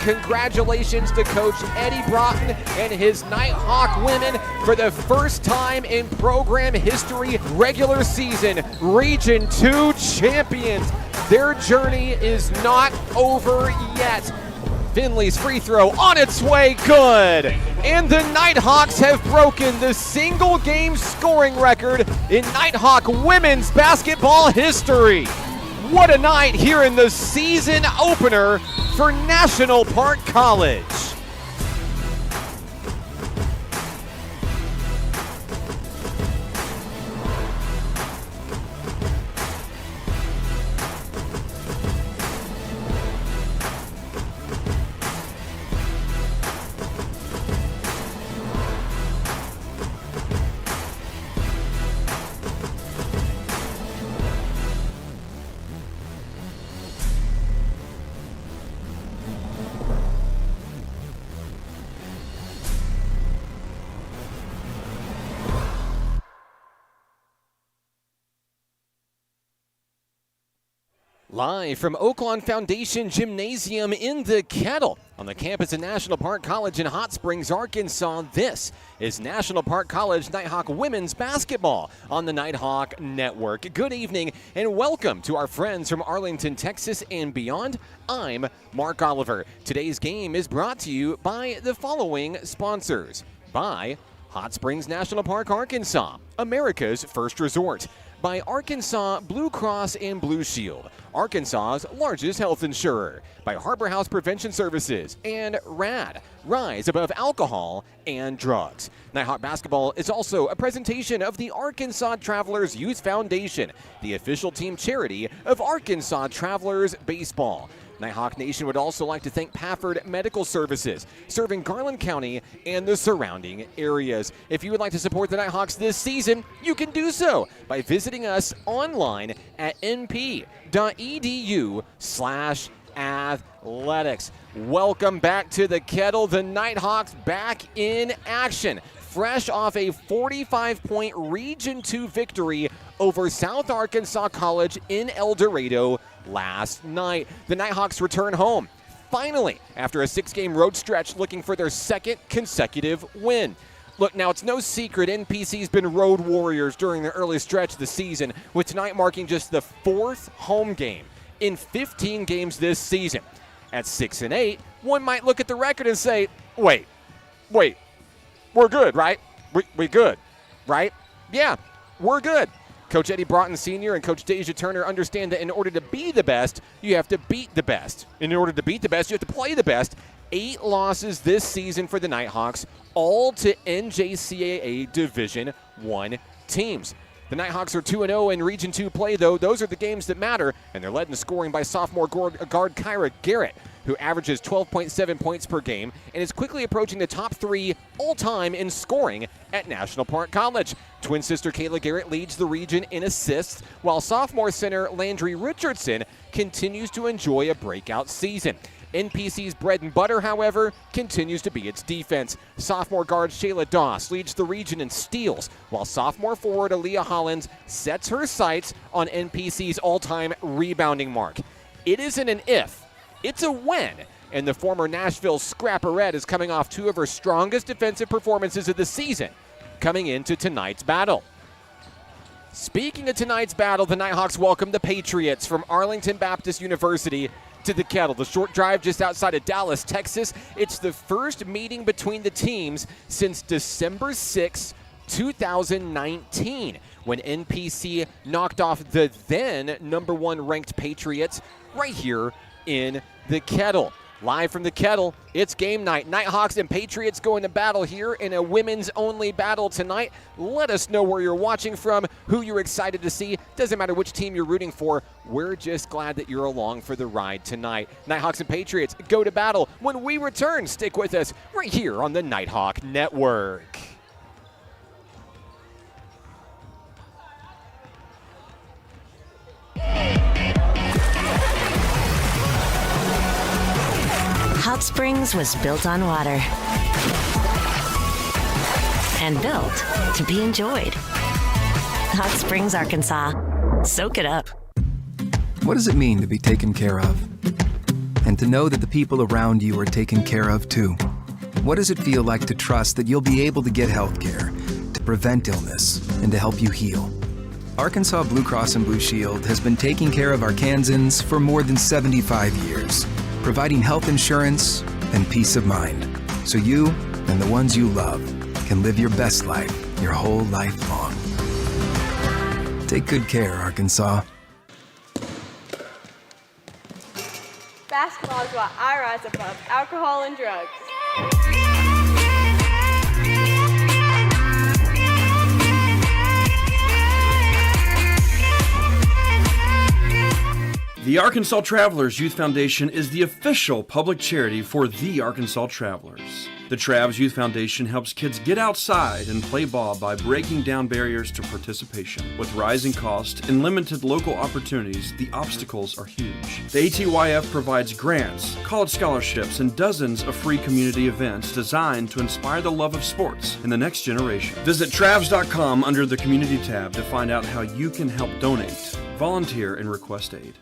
congratulations to Coach Eddie Broughton and his Nighthawk women for the first time in program history, regular season, Region 2 champions. Their journey is not over yet. Finley's free throw on its way, good. And the Nighthawks have broken the single game scoring record in Nighthawk women's basketball history. What a night here in the season opener for National Park College. Live from Oaklawn Foundation Gymnasium in the Kettle on the campus of National Park College in Hot Springs, Arkansas, this is National Park College Nighthawk women's basketball on the Nighthawk Network. Good evening and welcome to our friends from Arlington, Texas and beyond. I'm Mark Oliver. Today's game is brought to you by the following sponsors. By Hot Springs National Park, Arkansas, America's first resort. By Arkansas Blue Cross and Blue Shield, Arkansas's largest health insurer. By Harbor House Prevention Services and RAD, Rise Above Alcohol and Drugs. Nighthawk basketball is also a presentation of the Arkansas Travelers Youth Foundation, the official team charity of Arkansas Travelers Baseball. Nighthawk Nation would also like to thank Pafford Medical Services, serving Garland County and the surrounding areas. If you would like to support the Nighthawks this season, you can do so by visiting us online at np.edu/athletics. Welcome back to the Kettle. The Nighthawks back in action, fresh off a 45-point Region 2 victory over South Arkansas College in El Dorado last night. The Nighthawks return home, finally, after a 6-game road stretch, looking for their second consecutive win. Look, now it's no secret NPC's been road warriors during the early stretch of the season, with tonight marking just the 4th home game in 15 games this season. At 6-8, one might look at the record and say, wait, we're good, right? We good, right? Yeah, we're good. Coach Eddie Broughton Sr. and Coach Deja Turner understand that in order to be the best, you have to beat the best. In order to beat the best, you have to play the best. 8 losses this season for the Nighthawks, all to NJCAA Division I teams. The Nighthawks are 2-0 in Region 2 play, though. Those are the games that matter, and they're led in scoring by sophomore guard Kyra Garrett, who averages 12.7 points per game and is quickly approaching the top 3 all-time in scoring at National Park College. Twin sister Kayla Garrett leads the region in assists, while sophomore center Landry Richardson continues to enjoy a breakout season. NPC's bread and butter, however, continues to be its defense. Sophomore guard Shayla Doss leads the region in steals, while sophomore forward Aaliyah Hollins sets her sights on NPC's all-time rebounding mark. It isn't an if, it's a when, and the former Nashville Scrapperette is coming off 2 of her strongest defensive performances of the season, coming into tonight's battle. Speaking of tonight's battle, the Nighthawks welcome the Patriots from Arlington Baptist University to the Kettle. The short drive just outside of Dallas, Texas. It's the first meeting between the teams since December 6, 2019, when NPC knocked off the then #1 ranked Patriots right here in the Kettle. Live from the Kettle, it's game night. Nighthawks and Patriots going to battle here in a women's-only battle tonight. Let us know where you're watching from, who you're excited to see. Doesn't matter which team you're rooting for. We're just glad that you're along for the ride tonight. Nighthawks and Patriots go to battle. When we return, stick with us right here on the Nighthawk Network. Hot Springs was built on water and built to be enjoyed. Hot Springs, Arkansas. Soak it up. What does it mean to be taken care of? And and to know that the people around you are taken care of too. What does it feel like to trust that you'll be able to get health care, to prevent illness, and to help you heal? Arkansas Blue Cross and Blue Shield has been taking care of Arkansans for more than 75 years, providing health insurance and peace of mind, so you and the ones you love can live your best life your whole life long. Take good care, Arkansas. Basketball is what I rise above alcohol and drugs. The Arkansas Travelers Youth Foundation is the official public charity for the Arkansas Travelers. The Travs Youth Foundation helps kids get outside and play ball by breaking down barriers to participation. With rising costs and limited local opportunities, the obstacles are huge. The ATYF provides grants, college scholarships, and dozens of free community events designed to inspire the love of sports in the next generation. Visit Travs.com under the Community tab to find out how you can help donate, volunteer, and request aid.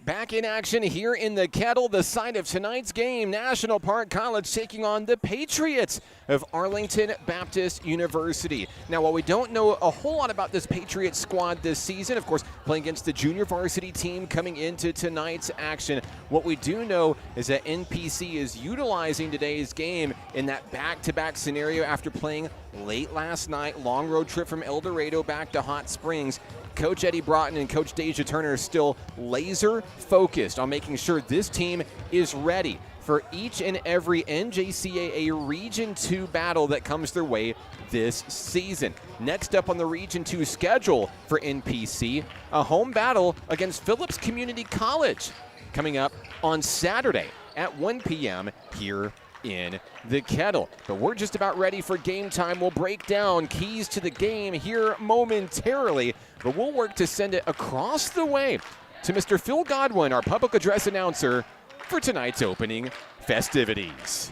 Back in action here in the Kettle, the site of tonight's game, National Park College taking on the Patriots of Arlington Baptist University. Now, while we don't know a whole lot about this Patriots squad this season, of course, playing against the junior varsity team coming into tonight's action, what we do know is that NPC is utilizing today's game in that back-to-back scenario after playing late last night, long road trip from El Dorado back to Hot Springs. Coach Eddie Broughton and Coach Deja Turner are still laser focused on making sure this team is ready for each and every NJCAA Region 2 battle that comes their way this season. Next up on the Region 2 schedule for NPC, a home battle against Phillips Community College coming up on Saturday at 1 p.m. here in the Kettle. But we're just about ready for game time. We'll break down keys to the game here momentarily, but we'll work to send it across the way to Mr. Phil Godwin, our public address announcer, for tonight's opening festivities.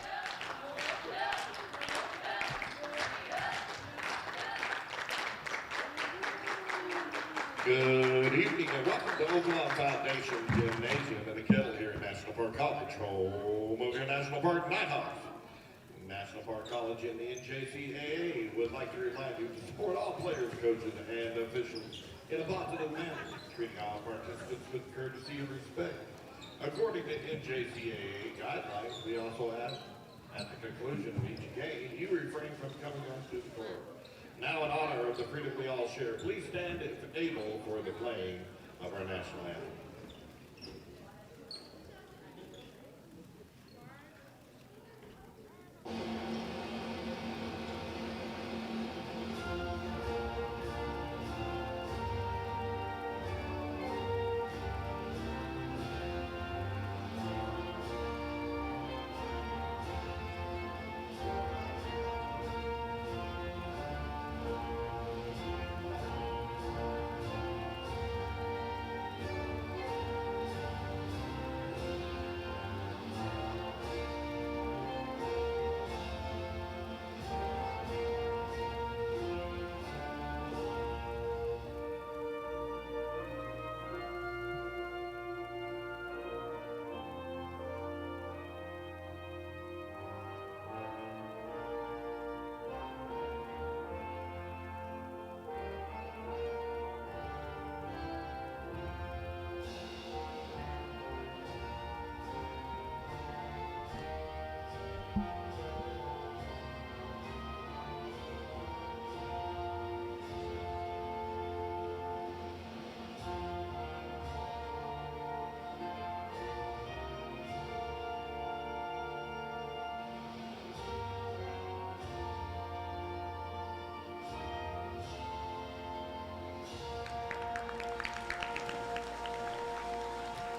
Good evening and welcome to Oklahoma Foundation Gymnasium in the Kettle here at National Park College, home of your National Park Nighthawks. National Park College and the NJCAA would like to remind you to support all players, coaches, and officials in a positive manner, treating all participants with courtesy and respect. According to NJCAA guidelines, we also ask at the conclusion of each game, you refrain from coming onto the court. Now, in honor of the freedom we all share, please stand if able for the playing of our national anthem.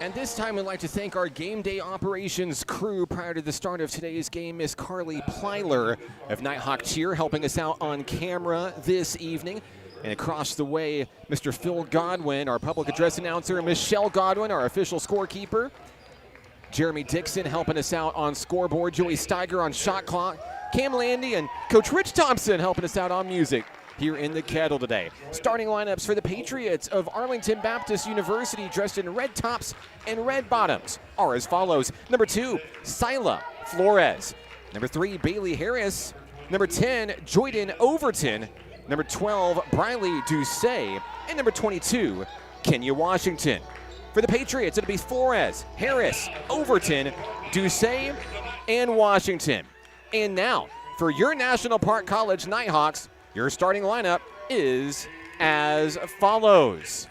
And this time we'd like to thank our game day operations crew prior to the start of today's game. Miss Carly Plyler of Nighthawk Cheer helping us out on camera this evening. And across the way, Mr. Phil Godwin, our public address announcer, and Michelle Godwin, our official scorekeeper. Jeremy Dixon helping us out on scoreboard. Joey Steiger on shot clock. Cam Landy and Coach Rich Thompson helping us out on music. here in the Kettle today. Starting lineups for the Patriots of Arlington Baptist University, dressed in red tops and red bottoms, are as follows. Number 2, Sila Flores. Number 3, Bailey Harris. Number 10, Joyden Overton. Number 12, Briley Doucet. And number 22, Kenya Washington. For the Patriots, it'll be Flores, Harris, Overton, Doucet, and Washington. And now, for your National Park College Nighthawks, your starting lineup is as follows.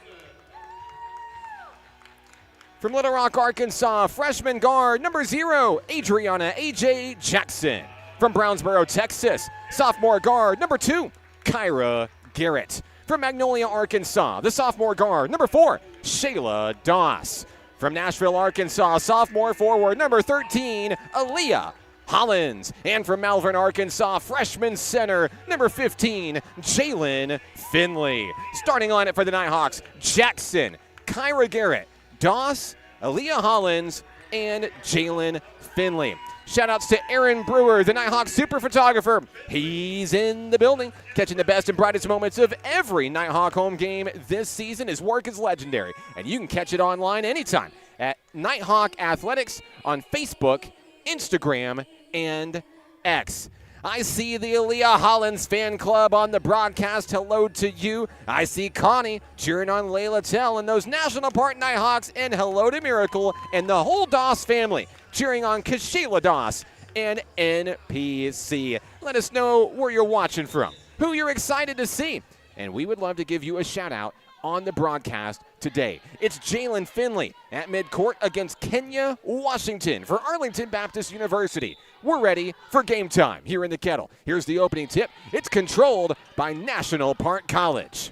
From Little Rock, Arkansas, freshman guard number 0, Adriana A.J. Jackson. From Brownsboro, Texas, sophomore guard number 2, Kyra Garrett. From Magnolia, Arkansas, the sophomore guard number 4, Shayla Doss. From Nashville, Arkansas, sophomore forward number 13, Aaliyah Hollins. And from Malvern, Arkansas, freshman center number 15, Jalen Finley. Starting lineup for the Nighthawks: Jackson, Kyra Garrett, Doss, Aaliyah Hollins, and Jalen Finley. Shout-outs to Aaron Brewer, the Nighthawk super photographer. He's in the building, catching the best and brightest moments of every Nighthawk home game this season. His work is legendary, and you can catch it online anytime at Nighthawk Athletics on Facebook, Instagram, and X. I see the Aaliyah Hollins fan club on the broadcast. Hello to you. I see Connie cheering on Layla Tell and those National Park Nighthawks, and hello to Miracle and the whole Doss family cheering on Kashayla Doss and NPC. Let us know where you're watching from, who you're excited to see, and we would love to give you a shout out on the broadcast today. It's Jalen Finley at midcourt against Kenya Washington for Arlington Baptist University. We're ready for game time here in the Kettle. Here's the opening tip. It's controlled by National Park College.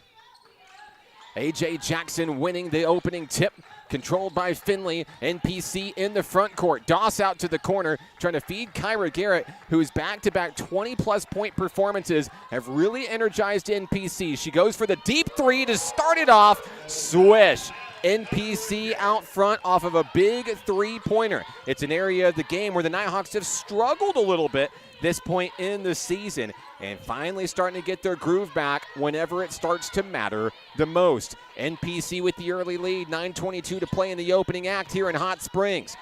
A.J. Jackson winning the opening tip, controlled by Finley. NPC in the front court. Doss out to the corner, trying to feed Kyra Garrett, whose back-to-back 20-plus point performances have really energized NPC. She goes for the deep three to start it off. Swish. NPC out front off of a big three-pointer. It's an area of the game where the Nighthawks have struggled a little bit this point in the season, and finally starting to get their groove back whenever it starts to matter the most. NPC with the early lead, 9:22 to play in the opening act here in Hot Springs.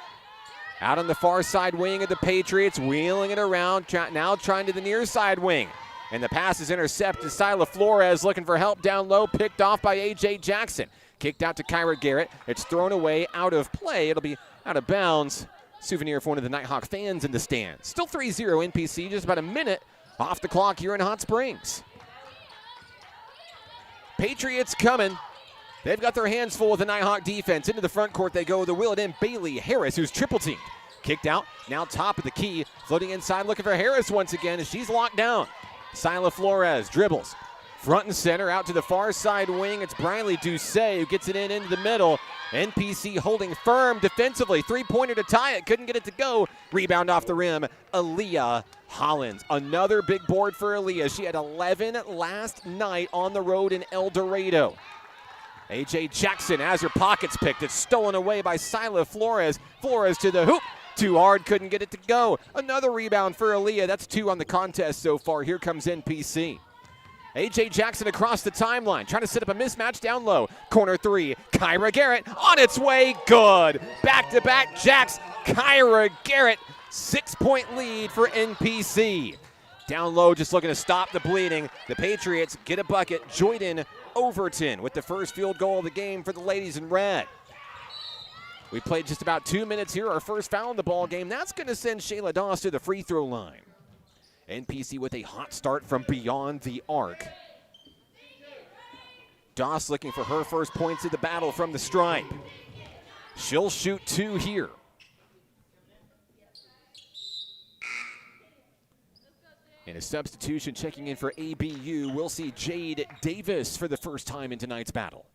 Out on the far side wing of the Patriots, wheeling it around, now trying to the near side wing. And the pass is intercepted. Sila Flores looking for help down low, picked off by A.J. Jackson. Kicked out to Kyra Garrett. It's thrown away, out of play. It'll be out of bounds. Souvenir for one of the Nighthawk fans in the stands. Still 3-0 NPC, just about a minute off the clock here in Hot Springs. Patriots coming. They've got their hands full with the Nighthawk defense. Into the front court they go. They're wheeled in. Bailey Harris, who's triple teamed. Kicked out, now top of the key. Floating inside, looking for Harris once again as she's locked down. Sila Flores dribbles. Front and center, out to the far side wing. It's Briley Doucet who gets it into the middle. NPC holding firm defensively. Three-pointer to tie it. Couldn't get it to go. Rebound off the rim. Aaliyah Hollins. Another big board for Aaliyah. She had 11 last night on the road in El Dorado. A.J. Jackson has her pockets picked. It's stolen away by Sila Flores. Flores to the hoop. Too hard, couldn't get it to go. Another rebound for Aaliyah. That's 2 on the contest so far. Here comes NPC. A.J. Jackson across the timeline, trying to set up a mismatch down low. Corner 3, Kyra Garrett on its way, good. Back-to-back jacks, Kyra Garrett, 6-point lead for NPC. Down low, just looking to stop the bleeding. The Patriots get a bucket. Joyden Overton with the first field goal of the game for the ladies in red. We played just about 2 minutes here, our first foul in the ball game. That's going to send Shayla Doss to the free throw line. NPC with a hot start from beyond the arc. Doss looking for her first points of the battle from the stripe. She'll shoot 2 here. And a substitution checking in for ABU. We'll see Jade Davis for the first time in tonight's battle.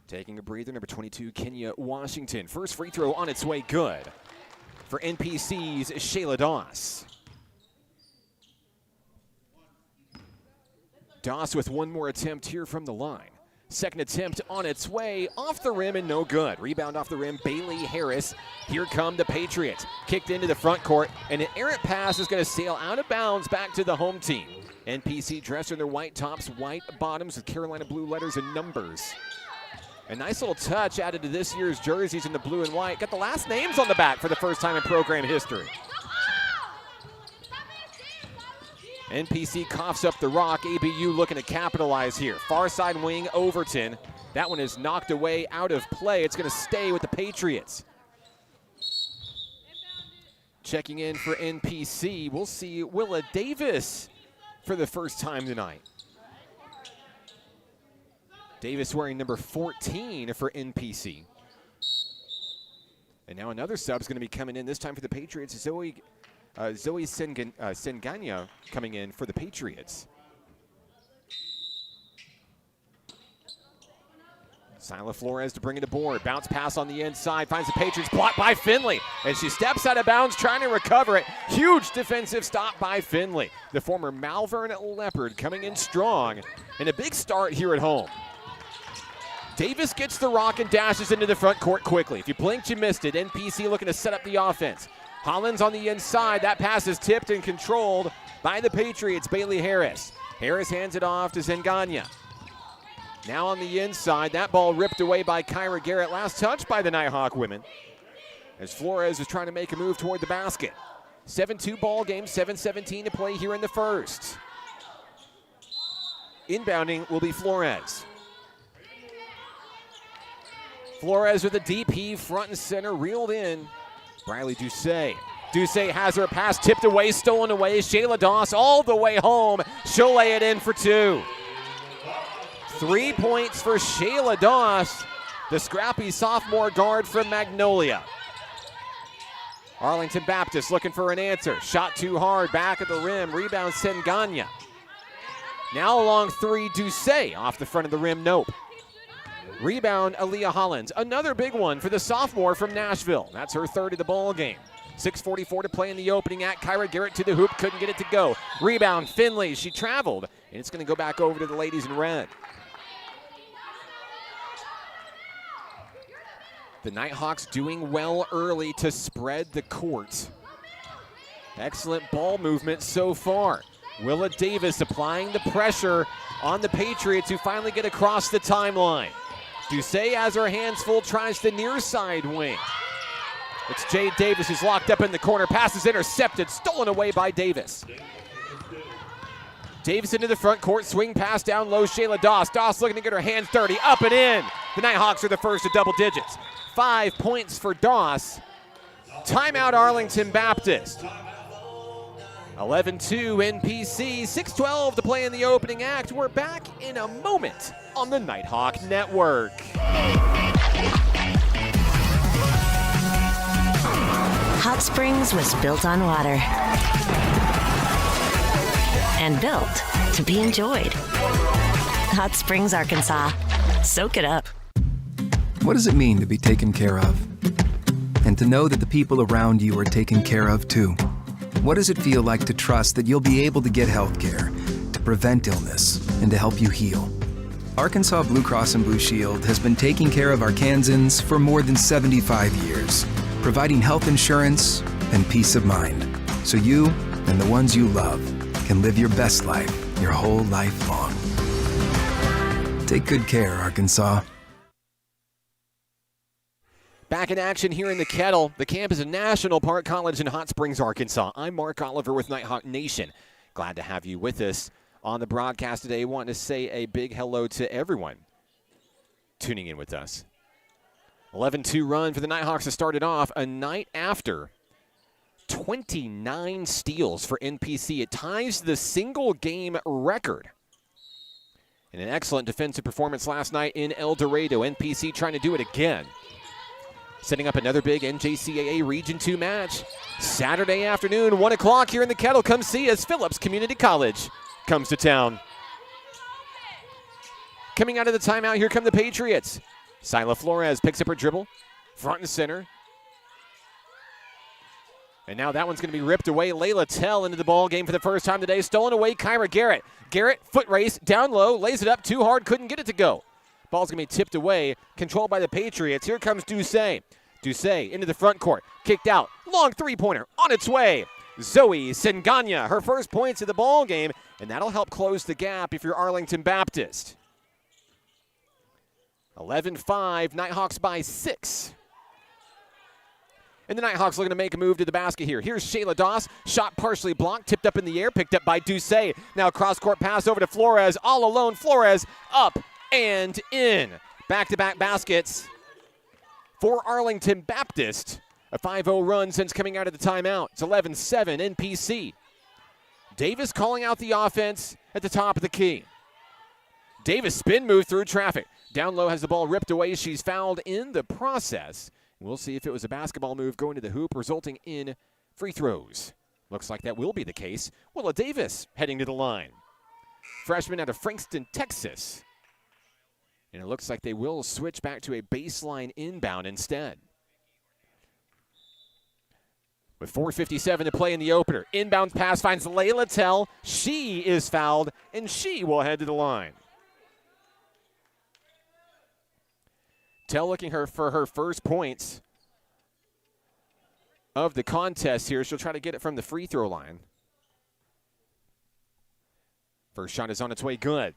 Taking a breather, number 22, Kenya Washington. First free throw on its way, good. For NPC's Shayla Doss. Doss with one more attempt here from the line. Second attempt on its way, off the rim and no good. Rebound off the rim, Bailey Harris. Here come the Patriots. Kicked into the front court, and an errant pass is going to sail out of bounds back to the home team. NPC dressed in their white tops, white bottoms with Carolina blue letters and numbers. A nice little touch added to this year's jerseys in the blue and white. Got the last names on the back for the first time in program history. NPC coughs up the rock. ABU looking to capitalize here. Far side wing, Overton. That one is knocked away out of play. It's going to stay with the Patriots. Checking in for NPC, we'll see Willa Davis for the first time tonight. Davis wearing number 14 for NPC. And now another sub's going to be coming in, this time for the Patriots. Zoe Senganya coming in for the Patriots. Sila Flores to bring it aboard. Bounce pass on the inside. Finds the Patriots. Blocked by Finley. And she steps out of bounds trying to recover it. Huge defensive stop by Finley. The former Malvern Leopard coming in strong. And a big start here at home. Davis gets the rock and dashes into the front court quickly. If you blinked, you missed it. NPC looking to set up the offense. Hollins on the inside. That pass is tipped and controlled by the Patriots. Bailey Harris. Harris hands it off to Zenganya. Now on the inside, that ball ripped away by Kyra Garrett. Last touch by the Nighthawk women, as Flores is trying to make a move toward the basket. 7-2 ball game, 7:17 to play here in the first. Inbounding will be Flores. Flores with a deep heave, front and center, reeled in. Briley Doucet. Doucet has her pass tipped away, stolen away. Shayla Doss all the way home. She'll lay it in for two. 3 points for Shayla Doss, the scrappy sophomore guard from Magnolia. Arlington Baptist looking for an answer. Shot too hard, back at the rim. Rebound Senganya. Now along three, Doucet off the front of the rim, nope. Rebound, Aaliyah Hollins. Another big one for the sophomore from Nashville. That's her third of the ball game. 6:44 to play in the opening act. Kyra Garrett to the hoop, couldn't get it to go. Rebound, Finley, she traveled, and it's going to go back over to the ladies in red. The Nighthawks doing well early to spread the court. Excellent ball movement so far. Willa Davis applying the pressure on the Patriots, who finally get across the timeline. Doucet has her hands full, tries the near side wing. It's Jade Davis who's locked up in the corner. Pass is intercepted, stolen away by Davis. Davis into the front court, swing pass down low, Shayla Doss. Doss looking to get her hands dirty, up and in. The Nighthawks are the first to double digits. 5 points for Doss. Timeout Arlington Baptist. 11-2 NPC, 6:12 to play in the opening act. We're back in a moment on the Nighthawk Network. Hot Springs was built on water and built to be enjoyed. Hot Springs, Arkansas. Soak it up. What does it mean to be taken care of? And to know that the people around you are taken care of too? What does it feel like to trust that you'll be able to get health care, to prevent illness, and to help you heal? Arkansas Blue Cross and Blue Shield has been taking care of Arkansans for more than 75 years, providing health insurance and peace of mind, so you and the ones you love can live your best life your whole life long. Take good care, Arkansas. Back in action here in the Kettle. The campus of National Park College in Hot Springs, Arkansas. I'm Mark Oliver with Nighthawk Nation. Glad to have you with us on the broadcast today. Want to say a big hello to everyone tuning in with us. 11-2 run for the Nighthawks to start it off a night after 29 steals for NPC. It ties the single game record. And an excellent defensive performance last night in El Dorado. NPC trying to do it again. Setting up another big NJCAA Region 2 match. Saturday afternoon, 1 o'clock here in the Kettle. Come see us. Phillips Community College comes to town. Coming out of the timeout, here come the Patriots. Sila Flores picks up her dribble. Front and center. And now that one's going to be ripped away. Layla Tell into the ball game for the first time today. Stolen away, Kyra Garrett. Garrett, foot race, down low, lays it up too hard, couldn't get it to go. Ball's going to be tipped away, controlled by the Patriots. Here comes Doucet. Doucet into the front court, kicked out. Long three-pointer on its way. Zoe Senganya, her first points of the ball game, and that'll help close the gap if you're Arlington Baptist. 11-5, Nighthawks by 6. And the Nighthawks looking to make a move to the basket here. Here's Shayla Doss. Shot partially blocked, tipped up in the air, picked up by Doucet. Now cross-court pass over to Flores. All alone, Flores up and in. Back-to-back baskets for Arlington Baptist. A 5-0 run since coming out of the timeout. It's 11-7 NPC. Davis calling out the offense at the top of the key. Davis spin move through traffic. Down low has the ball ripped away. She's fouled in the process. We'll see if it was a basketball move going to the hoop, resulting in free throws. Looks like that will be the case. Willa Davis heading to the line. Freshman out of Frankston, Texas. And it looks like they will switch back to a baseline inbound instead. With 4:57 to play in the opener. Inbound pass finds Layla Tell. She is fouled, and she will head to the line. Tell looking for her first points of the contest here. She'll try to get it from the free throw line. First shot is on its way, good.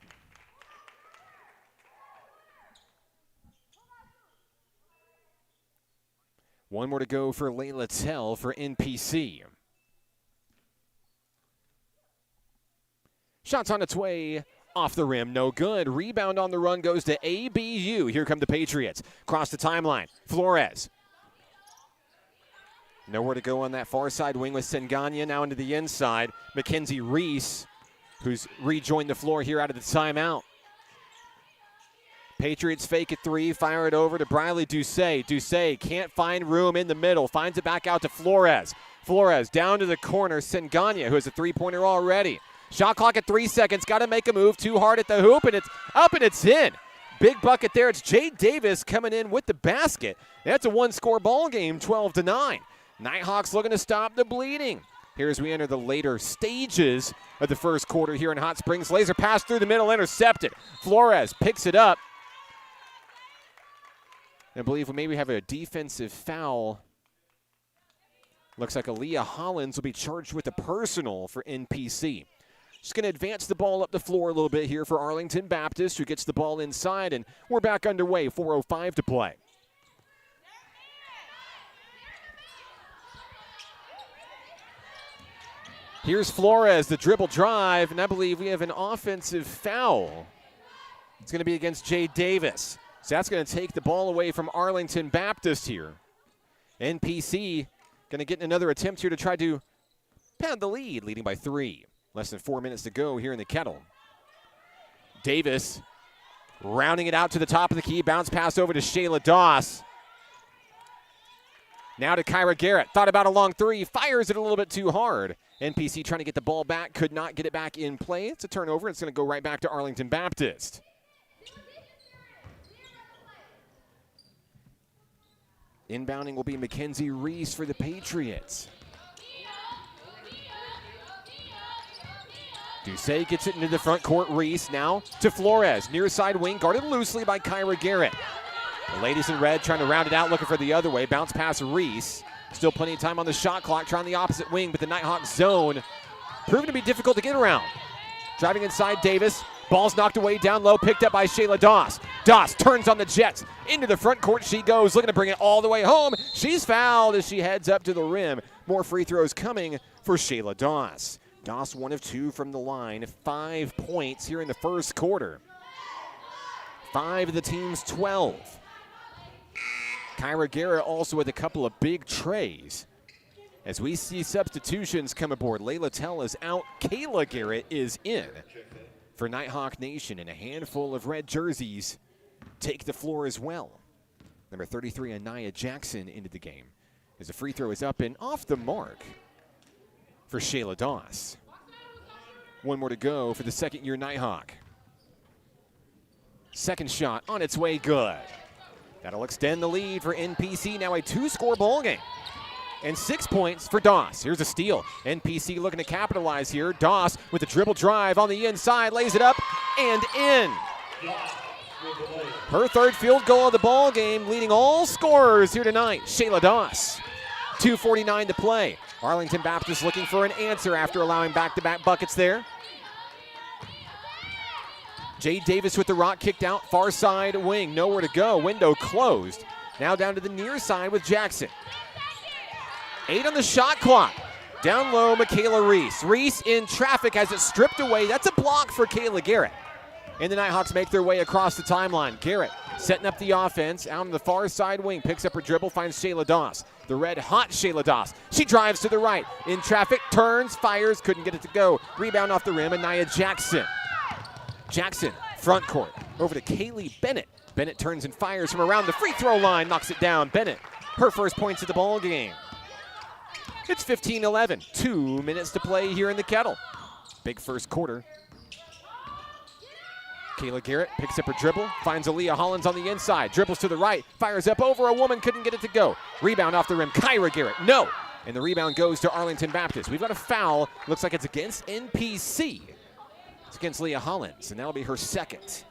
One more to go for Layla Tell for NPC. Shots on its way. Off the rim, no good. Rebound on the run goes to ABU. Here come the Patriots. Cross the timeline. Flores. Nowhere to go on that far side wing with Senganya now into the inside. Mackenzie Reese, who's rejoined the floor here out of the timeout. Patriots fake it three, fire it over to Briley Doucet. Doucet can't find room in the middle. Finds it back out to Flores. Flores down to the corner. Senganya, who has a three-pointer already. Shot clock at 3 seconds. Got to make a move. Too hard at the hoop, and it's up and it's in. Big bucket there. It's Jade Davis coming in with the basket. That's a one-score ball game, 12-9. Nighthawks looking to stop the bleeding. Here as we enter the later stages of the first quarter here in Hot Springs. Laser pass through the middle, intercepted. Flores picks it up. I believe we maybe have a defensive foul. Looks like Aaliyah Hollins will be charged with a personal for NPC. Just going to advance the ball up the floor a little bit here for Arlington Baptist, who gets the ball inside, and we're back underway, 4:05 to play. Here's Flores, the dribble drive, and I believe we have an offensive foul. It's going to be against Jade Davis. So that's going to take the ball away from Arlington Baptist here. NPC going to get another attempt here to try to pad the lead, leading by 3. Less than 4 minutes to go here in the Kettle. Davis rounding it out to the top of the key. Bounce pass over to Shayla Doss. Now to Kyra Garrett. Thought about a long three. Fires it a little bit too hard. NPC trying to get the ball back. Could not get it back in play. It's a turnover. It's going to go right back to Arlington Baptist. Inbounding will be Mackenzie Reese for the Patriots. Doucet gets it into the front court. Reese now to Flores. Near side wing, guarded loosely by Kyra Garrett. The ladies in red trying to round it out, looking for the other way. Bounce pass Reese. Still plenty of time on the shot clock, trying the opposite wing, but the Nighthawks zone proving to be difficult to get around. Driving inside Davis. Ball's knocked away down low, picked up by Shayla Doss. Doss turns on the Jets. Into the front court she goes, looking to bring it all the way home. She's fouled as she heads up to the rim. More free throws coming for Shayla Doss. Doss 1 of 2 from the line. 5 points here in the first quarter. 5 of the team's 12. Kyra Garrett also with a couple of big trays. As we see substitutions come aboard, Layla Tell is out. Kayla Garrett is in for Nighthawk Nation, and a handful of red jerseys take the floor as well. Number 33, Anaya Jackson, into the game as the free throw is up and off the mark for Shayla Doss. 1 more to go for the second-year Nighthawk. Second shot on its way, good. That'll extend the lead for NPC, now a 2-score ball game. And 6 points for Doss. Here's a steal. NPC looking to capitalize here. Doss with the dribble drive on the inside, lays it up and in. Her third field goal of the ball game, leading all scorers here tonight. Shayla Doss. 2:49 to play. Arlington Baptist looking for an answer after allowing back-to-back buckets there. Jade Davis with the rock kicked out, far side wing, nowhere to go, window closed. Now down to the near side with Jackson. 8 on the shot clock. Down low, Michaela Reese. Reese in traffic has it stripped away. That's a block for Kayla Garrett. And the Nighthawks make their way across the timeline. Garrett setting up the offense out on the far side wing. Picks up her dribble, finds Shayla Doss. The red hot Shayla Doss. She drives to the right. In traffic, turns, fires, couldn't get it to go. Rebound off the rim, Anaya Jackson. Jackson, front court, over to Kaylee Bennett. Bennett turns and fires from around the free throw line, knocks it down. Bennett, her first points of the ball game. It's 15-11, 2 minutes to play here in the Kettle. Big first quarter. Kayla Garrett picks up her dribble, finds Aaliyah Hollins on the inside, dribbles to the right, fires up over a woman, couldn't get it to go. Rebound off the rim, Kyra Garrett, no! And the rebound goes to Arlington Baptist. We've got a foul, looks like it's against NPC. It's against Leah Hollins, and that'll be her second.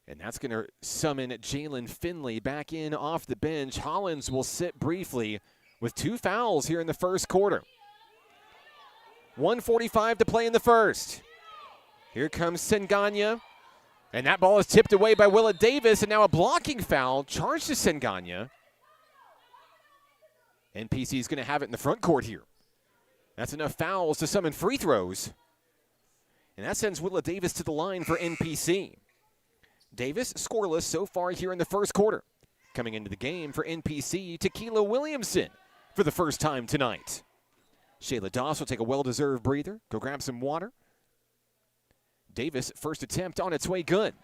And that's going to summon Jalen Finley back in off the bench. Hollins will sit briefly with 2 fouls here in the first quarter. 1:45 to play in the first. Here comes Senganya. And that ball is tipped away by Willa Davis, and now a blocking foul charged to Senganya. NPC is going to have it in the front court here. That's enough fouls to summon free throws. And that sends Willa Davis to the line for NPC. Davis scoreless so far here in the first quarter. Coming into the game for NPC, Tequila Williamson for the first time tonight. Shayla Doss will take a well-deserved breather, go grab some water. Davis, first attempt on its way good.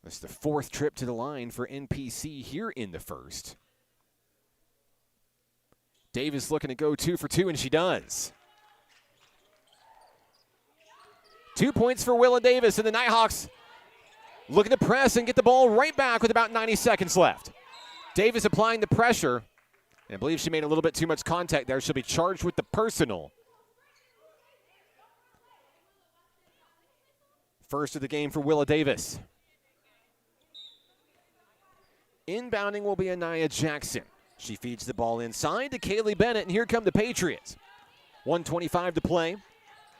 That's the 4th trip to the line for NPC here in the first. Davis looking to go 2 for 2, and she does. 2 points for Willa Davis, and the Nighthawks looking to press and get the ball right back with about 90 seconds left. Davis applying the pressure, and I believe she made a little bit too much contact there. She'll be charged with the personal. First of the game for Willa Davis. Inbounding will be Anaya Jackson. She feeds the ball inside to Kaylee Bennett, and here come the Patriots. 1:25 to play.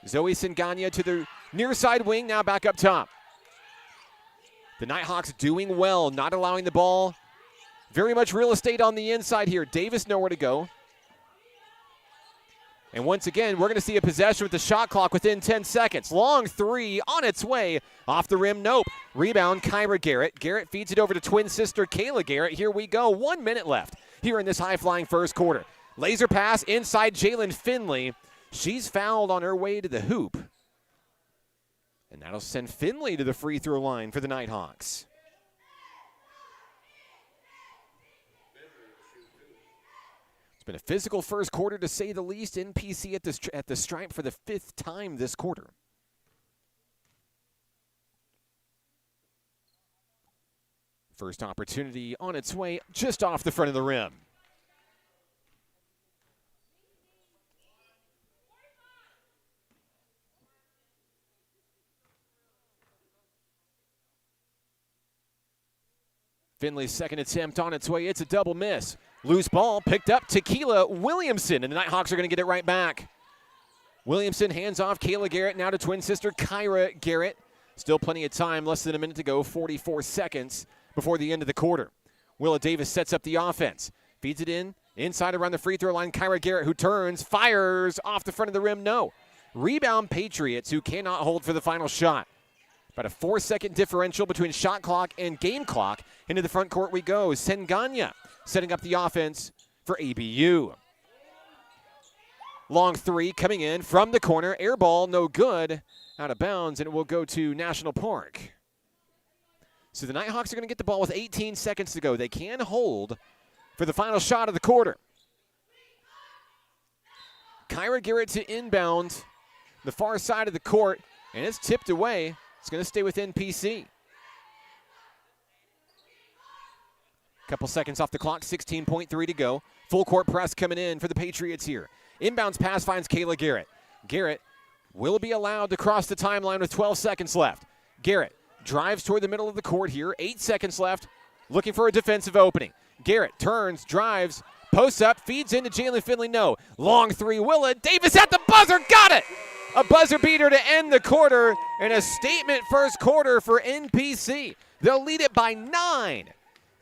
Zoe Senganya to the near side wing, now back up top. The Nighthawks doing well, not allowing the ball. Very much real estate on the inside here. Davis nowhere to go. And once again, we're going to see a possession with the shot clock within 10 seconds. Long 3 on its way. Off the rim, nope. Rebound, Kyra Garrett. Garrett feeds it over to twin sister Kayla Garrett. Here we go. 1 minute left here in this high-flying first quarter. Laser pass inside Jalen Finley. She's fouled on her way to the hoop. And that'll send Finley to the free throw line for the Nighthawks. It's been a physical first quarter, to say the least. NPC at the stripe for the 5th time this quarter. First opportunity on its way, just off the front of the rim. Finley's second attempt on its way. It's a double miss. Loose ball picked up, Tequila Williamson, and the Nighthawks are going to get it right back. Williamson hands off Kayla Garrett, now to twin sister Kyra Garrett. Still plenty of time, less than a minute to go, 44 seconds before the end of the quarter. Willa Davis sets up the offense. Feeds it inside around the free throw line. Kyra Garrett, who turns, fires off the front of the rim, no. Rebound Patriots, who cannot hold for the final shot. About a 4-second differential between shot clock and game clock. Into the front court we go. Senganya setting up the offense for ABU. Long 3 coming in from the corner. Air ball, no good. Out of bounds, and it will go to National Park. So the Nighthawks are going to get the ball with 18 seconds to go. They can hold for the final shot of the quarter. Kyra Garrett to inbound the far side of the court, and it's tipped away. It's going to stay with NPC. Couple seconds off the clock, 16.3 to go. Full court press coming in for the Patriots here. Inbounds pass finds Kayla Garrett. Garrett will be allowed to cross the timeline with 12 seconds left. Garrett drives toward the middle of the court here. 8 seconds left, looking for a defensive opening. Garrett turns, drives, posts up, feeds into Jalen Finley. No. Long three, Willa Davis at the buzzer. Got it! A buzzer beater to end the quarter and a statement first quarter for NPC. They'll lead it by 9.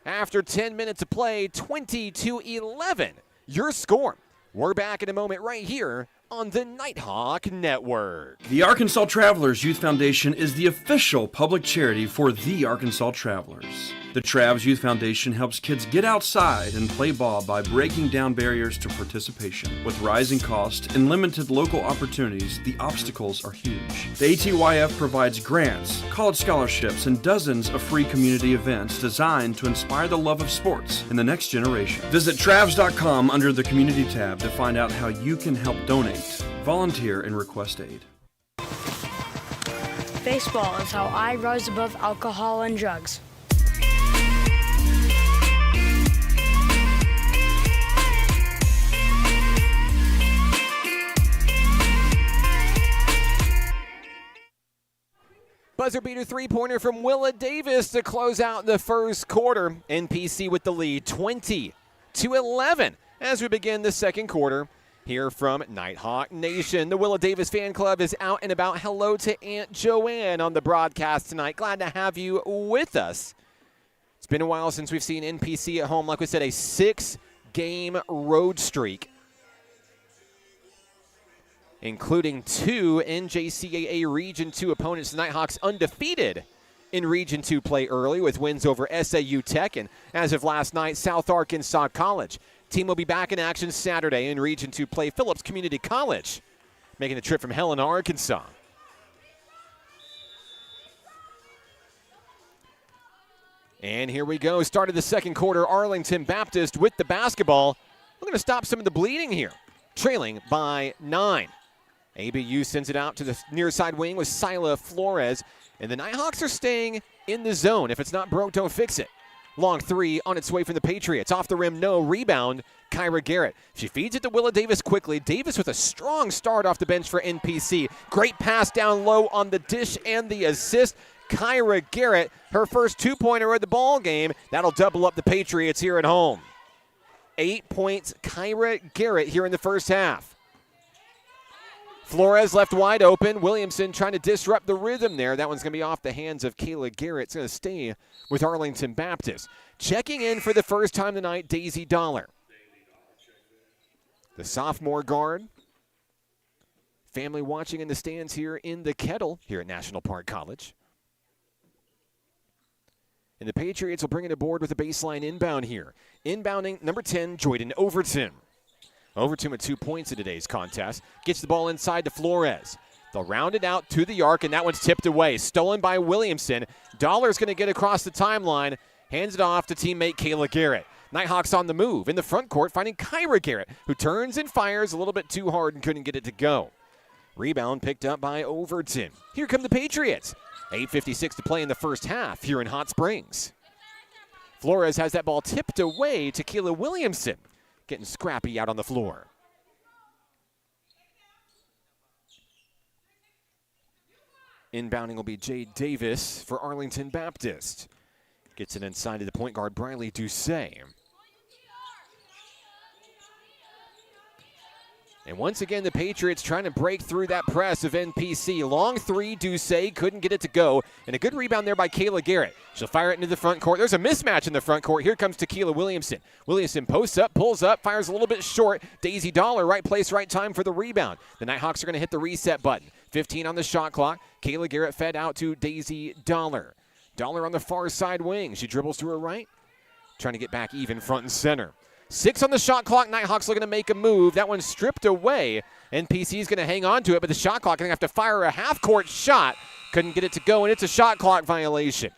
After 10 minutes of play, 20-11. Your score. We're back in a moment right here on the Nighthawk Network. The Arkansas Travelers Youth Foundation is the official public charity for the Arkansas Travelers. The Travs Youth Foundation helps kids get outside and play ball by breaking down barriers to participation. With rising costs and limited local opportunities, the obstacles are huge. The ATYF provides grants, college scholarships, and dozens of free community events designed to inspire the love of sports in the next generation. Visit Travs.com under the Community tab to find out how you can help donate, volunteer, and request aid. Baseball is how I rise above alcohol and drugs. Buzzer beater three-pointer from Willa Davis to close out the first quarter. NPC with the lead, 20-11 as we begin the second quarter. Here from Nighthawk Nation, the Willa Davis fan club is out and about. Hello to Aunt Joanne on the broadcast tonight. Glad to have you with us. It's been a while since we've seen NPC at home. Like we said, a 6-game road streak, including 2 NJCAA Region 2 opponents. The Nighthawks undefeated in Region 2 play early with wins over SAU Tech and, as of last night, South Arkansas College. Team will be back in action Saturday in Region 2 play. Phillips Community College making the trip from Helena, Arkansas. And here we go. Started the second quarter. Arlington Baptist with the basketball. We're going to stop some of the bleeding here. Trailing by 9. ABU sends it out to the near side wing with Sila Flores. And the Nighthawks are staying in the zone. If it's not broke, don't fix it. Long three on its way from the Patriots. Off the rim, no. Rebound, Kyra Garrett. She feeds it to Willa Davis quickly. Davis with a strong start off the bench for NPC. Great pass down low on the dish and the assist. Kyra Garrett, her first 2-pointer of the ball game. That'll double up the Patriots here at home. 8 points, Kyra Garrett here in the first half. Flores left wide open. Williamson trying to disrupt the rhythm there. That one's going to be off the hands of Kayla Garrett. It's going to stay with Arlington Baptist. Checking in for the first time tonight, Daisy Dollar. The sophomore guard. Family watching in the stands here in the Kettle here at National Park College. And the Patriots will bring it aboard with a baseline inbound here. Inbounding number 10, Jordan Overton. Overton with 2 points in today's contest. Gets the ball inside to Flores. They'll round it out to the arc, and that one's tipped away. Stolen by Williamson. Dollar's going to get across the timeline. Hands it off to teammate Kayla Garrett. Nighthawks on the move in the front court, finding Kyra Garrett, who turns and fires a little bit too hard and couldn't get it to go. Rebound picked up by Overton. Here come the Patriots. 8:56 to play in the first half here in Hot Springs. Flores has that ball tipped away to Keela Williamson. Getting scrappy out on the floor. Inbounding will be Jade Davis for Arlington Baptist. Gets it inside to the point guard, Briley Doucet. And once again, the Patriots trying to break through that press of NPC. Long three, Doucet couldn't get it to go. And a good rebound there by Kayla Garrett. She'll fire it into the front court. There's a mismatch in the front court. Here comes Tequila Williamson. Williamson posts up, pulls up, fires a little bit short. Daisy Dollar, right place, right time for the rebound. The Nighthawks are going to hit the reset button. 15 on the shot clock. Kayla Garrett fed out to Daisy Dollar. Dollar on the far side wing. She dribbles to her right. Trying to get back even front and center. 6 on the shot clock. Nighthawks looking to make a move. That one's stripped away. NPC is going to hang on to it, but the shot clock going to have to fire a half-court shot. Couldn't get it to go, and it's a shot clock violation.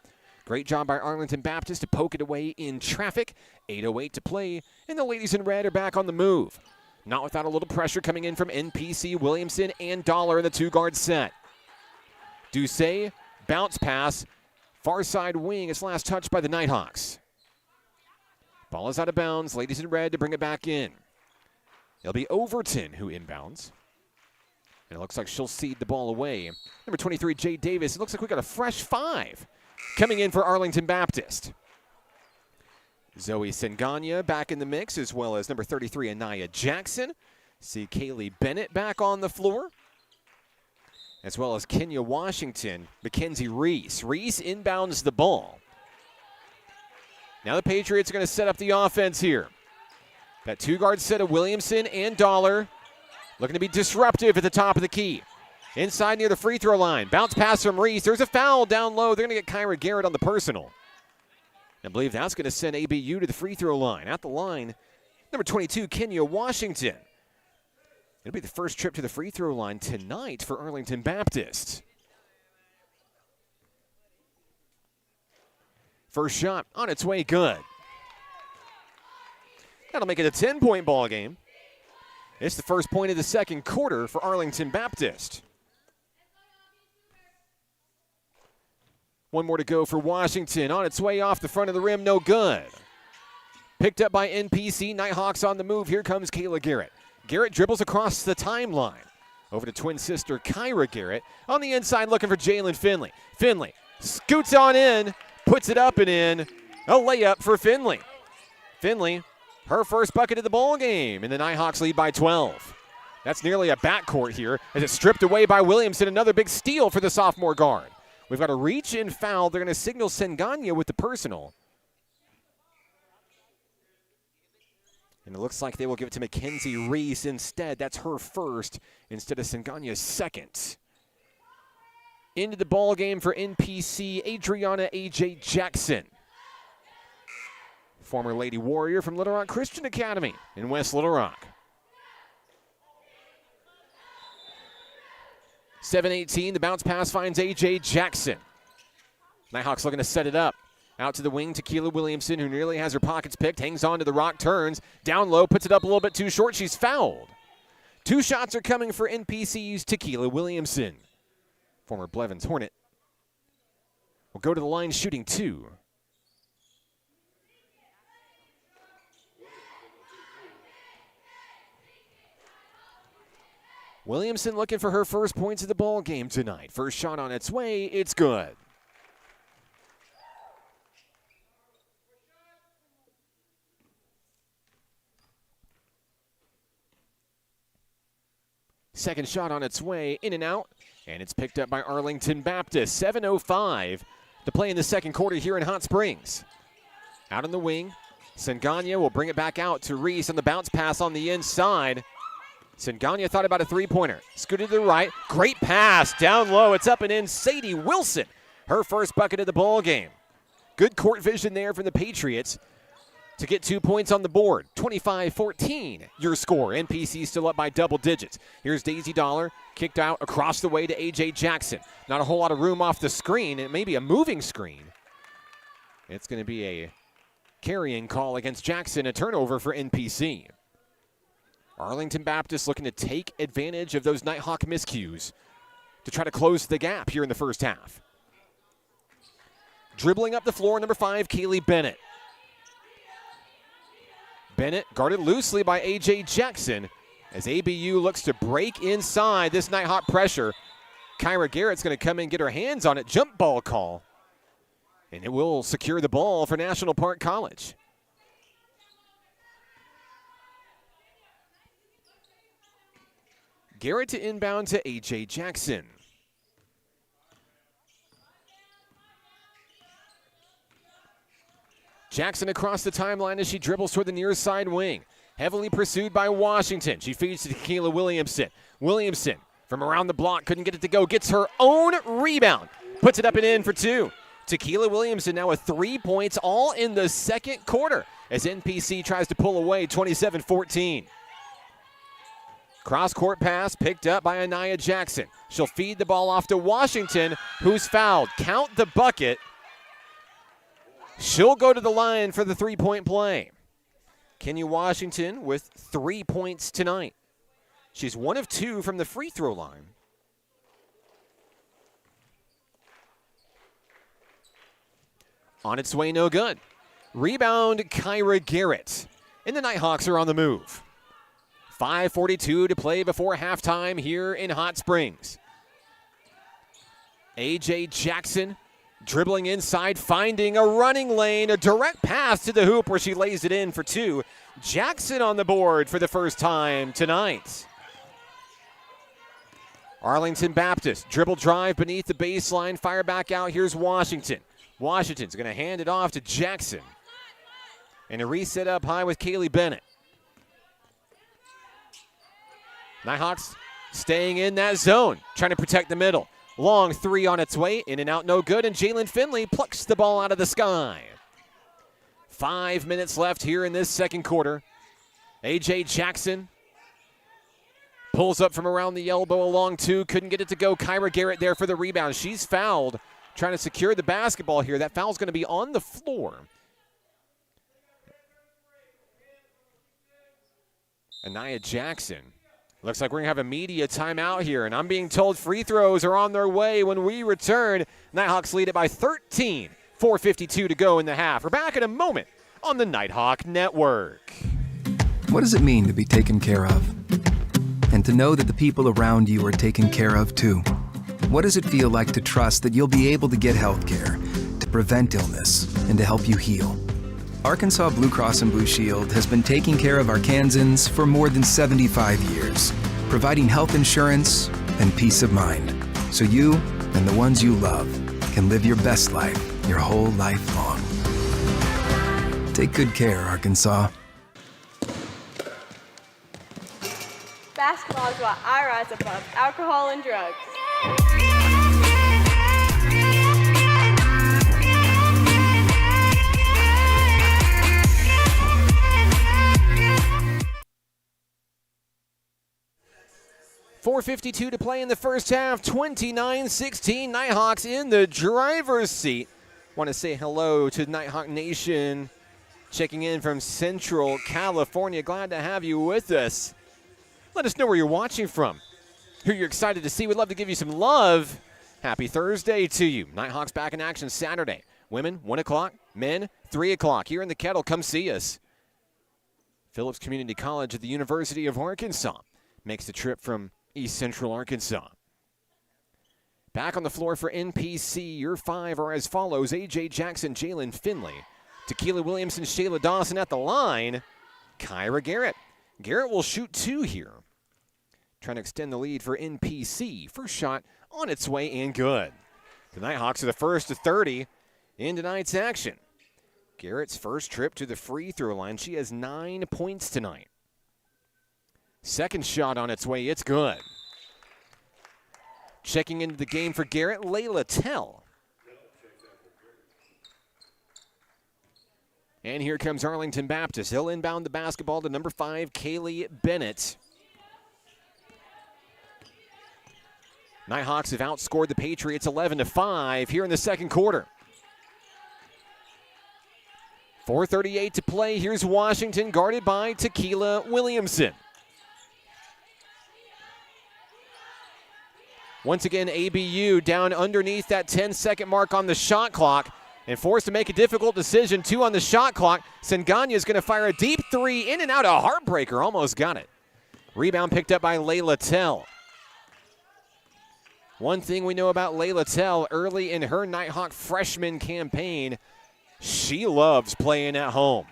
Great job by Arlington Baptist to poke it away in traffic. 8:08 to play, and the ladies in red are back on the move. Not without a little pressure coming in from NPC, Williamson, and Dollar in the two-guard set. Doucet, bounce pass, far side wing. It's last touched by the Nighthawks. Ball is out of bounds. Ladies in red to bring it back in. It'll be Overton who inbounds. And it looks like she'll cede the ball away. Number 23, Jade Davis. It looks like we got a fresh 5 coming in for Arlington Baptist. Zoe Senganya back in the mix, as well as number 33, Anaya Jackson. See Kaylee Bennett back on the floor, as well as Kenya Washington, Mackenzie Reese. Reese inbounds the ball. Now the Patriots are going to set up the offense here. That 2-guard set of Williamson and Dollar looking to be disruptive at the top of the key. Inside near the free throw line. Bounce pass from Reese. There's a foul down low. They're going to get Kyra Garrett on the personal. I believe that's going to send ABU to the free throw line. At the line, number 22, Kenya Washington. It'll be the first trip to the free throw line tonight for Arlington Baptist. First shot on its way, good. That'll make it a 10-point ball game. It's the first point of the second quarter for Arlington Baptist. One more to go for Washington. On its way off the front of the rim, no good. Picked up by NPC. Nighthawks on the move. Here comes Kayla Garrett. Garrett dribbles across the timeline. Over to twin sister Kyra Garrett. On the inside looking for Jalen Finley. Finley scoots on in, puts it up and in. A layup for Finley. Finley, her first bucket of the ball game, and the Nighthawks lead by 12. That's nearly a backcourt here as it's stripped away by Williamson. Another big steal for the sophomore guard. We've got a reach-in foul. They're going to signal Senganya with the personal. And it looks like they will give it to Mackenzie Reese instead. That's her first instead of Senganya's second. Into the ball game for NPC, Adriana A.J. Jackson. Former Lady Warrior from Little Rock Christian Academy in West Little Rock. 7-18, the bounce pass finds A.J. Jackson. Nighthawks looking to set it up. Out to the wing, Tequila Williamson, who nearly has her pockets picked, hangs on to the rock, turns, down low, puts it up a little bit too short. She's fouled. 2 shots are coming for NPC's Tequila Williamson. Former Blevins Hornet will go to the line shooting 2. Williamson looking for her first points of the ball game tonight. First shot on its way, it's good. Second shot on its way, in and out, and it's picked up by Arlington Baptist. 7:05 to play in the second quarter here in Hot Springs. Out on the wing, Senganya will bring it back out to Reese on the bounce pass on the inside. Senganya thought about a three-pointer. Scooted to the right. Great pass down low. It's up and in. Sadie Wilson, her first bucket of the ball game. Good court vision there from the Patriots to get 2 points on the board. 25-14, your score. NPC still up by double digits. Here's Daisy Dollar, kicked out across the way to A.J. Jackson. Not a whole lot of room off the screen. It may be a moving screen. It's going to be a carrying call against Jackson, a turnover for NPC. Arlington Baptist looking to take advantage of those Nighthawk miscues to try to close the gap here in the first half. Dribbling up the floor, number 5, Kaylee Bennett. Bennett guarded loosely by A.J. Jackson as ABU looks to break inside this Nighthawk pressure. Kyra Garrett's going to come in and get her hands on it. Jump ball call. And it will secure the ball for National Park College. Garrett to inbound to A.J. Jackson. Jackson across the timeline as she dribbles toward the near side wing. Heavily pursued by Washington. She feeds to Tequila Williamson. Williamson from around the block couldn't get it to go. Gets her own rebound. Puts it up and in for 2. Tequila Williamson now with 3 points all in the second quarter as NPC tries to pull away 27-14. Cross-court pass picked up by Anaya Jackson. She'll feed the ball off to Washington, who's fouled. Count the bucket. She'll go to the line for the three-point play. Kenya Washington with 3 points tonight. She's 1 of 2 from the free throw line. On its way, no good. Rebound, Kyra Garrett. And the Nighthawks are on the move. 5:42 to play before halftime here in Hot Springs. A.J. Jackson dribbling inside, finding a running lane, a direct pass to the hoop where she lays it in for two. Jackson on the board for the first time tonight. Arlington Baptist, dribble drive beneath the baseline, fire back out. Here's Washington. Washington's going to hand it off to Jackson. And a reset up high with Kaylee Bennett. Nighthawks staying in that zone, trying to protect the middle. Long three on its way, in and out, no good, and Jalen Finley plucks the ball out of the sky. 5 minutes left here in this second quarter. A.J. Jackson pulls up from around the elbow, along two, couldn't get it to go. Kyra Garrett there for the rebound. She's fouled, trying to secure the basketball here. That foul's going to be on the floor. Anaya Jackson. Looks like we're going to have a media timeout here, and I'm being told free throws are on their way when we return. Nighthawks lead it by 13. 4:52 to go in the half. We're back in a moment on the Nighthawk Network. What does it mean to be taken care of? And to know that the people around you are taken care of too. What does it feel like to trust that you'll be able to get health care, to prevent illness, and to help you heal? Arkansas Blue Cross and Blue Shield has been taking care of Arkansans for more than 75 years, providing health insurance and peace of mind, so you and the ones you love can live your best life your whole life long. Take good care, Arkansas. Basketball is what I rise above alcohol and drugs. 4:52 to play in the first half. 29-16. Nighthawks in the driver's seat. Want to say hello to Nighthawk Nation checking in from Central California. Glad to have you with us. Let us know where you're watching from, who you're excited to see. We'd love to give you some love. Happy Thursday to you. Nighthawks back in action Saturday. Women, 1 o'clock. Men, 3 o'clock. Here in the Kettle, come see us. Phillips Community College at the University of Arkansas makes the trip from East Central Arkansas. Back on the floor for NPC, your five are as follows. A.J. Jackson, Jalen Finley, Tequila Williamson, Shayla Dawson at the line. Kyra Garrett. Garrett will shoot two here. Trying to extend the lead for NPC. First shot on its way and good. The Nighthawks are the first to 30 in tonight's action. Garrett's first trip to the free throw line. She has 9 points tonight. Second shot on its way, it's good. Checking into the game for Garrett, Layla Tell. And here comes Arlington Baptist. He'll inbound the basketball to number 5, Kaylee Bennett. Nighthawks have outscored the Patriots 11-5 here in the second quarter. 4:38 to play. Here's Washington guarded by Tequila Williamson. Once again, ABU down underneath that 10-second mark on the shot clock and forced to make a difficult decision. 2 on the shot clock. Senganya is going to fire a deep three, in and out, a heartbreaker. Almost got it. Rebound picked up by Layla Tell. One thing we know about Layla Tell early in her Nighthawk freshman campaign, she loves playing at home.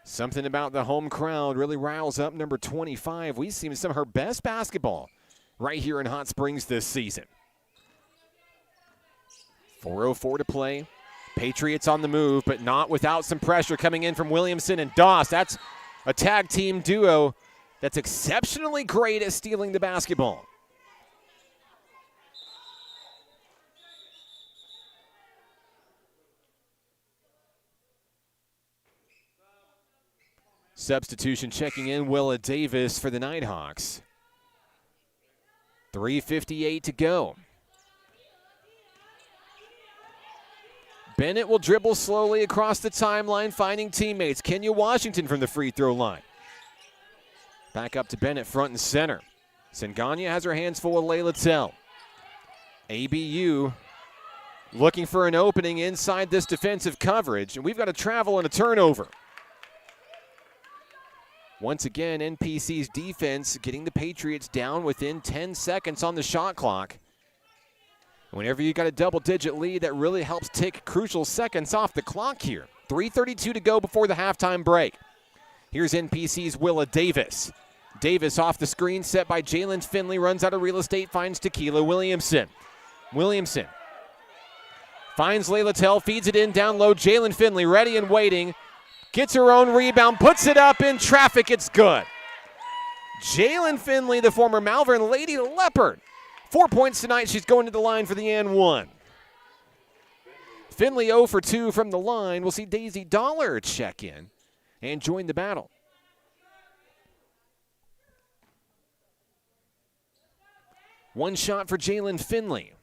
Something about the home crowd really riles up number 25. We've seen some of her best basketball right here in Hot Springs this season. 4:04 to play. Patriots on the move, but not without some pressure coming in from Williamson and Doss. That's a tag team duo that's exceptionally great at stealing the basketball. Substitution checking in, Willa Davis for the Nighthawks. 3:58 to go. Bennett will dribble slowly across the timeline, finding teammates. Kenya Washington from the free throw line. Back up to Bennett, front and center. Senganya has her hands full with Layla Tell. ABU looking for an opening inside this defensive coverage, and we've got a travel and a turnover. Once again, NPC's defense getting the Patriots down within 10 seconds on the shot clock. Whenever you got a double-digit lead, that really helps take crucial seconds off the clock here. 3:32 to go before the halftime break. Here's NPC's Willa Davis. Davis off the screen, set by Jalen Finley, runs out of real estate, finds Tequila Williamson. Williamson finds Layla Tell, feeds it in down low. Jalen Finley ready and waiting. Gets her own rebound, puts it up in traffic. It's good. Jalen Finley, the former Malvern Lady Leopard. 4 points tonight. She's going to the line for the and one. Finley 0 for 2 from the line. We'll see Daisy Dollar check in and join the battle. One shot for Jalen Finley.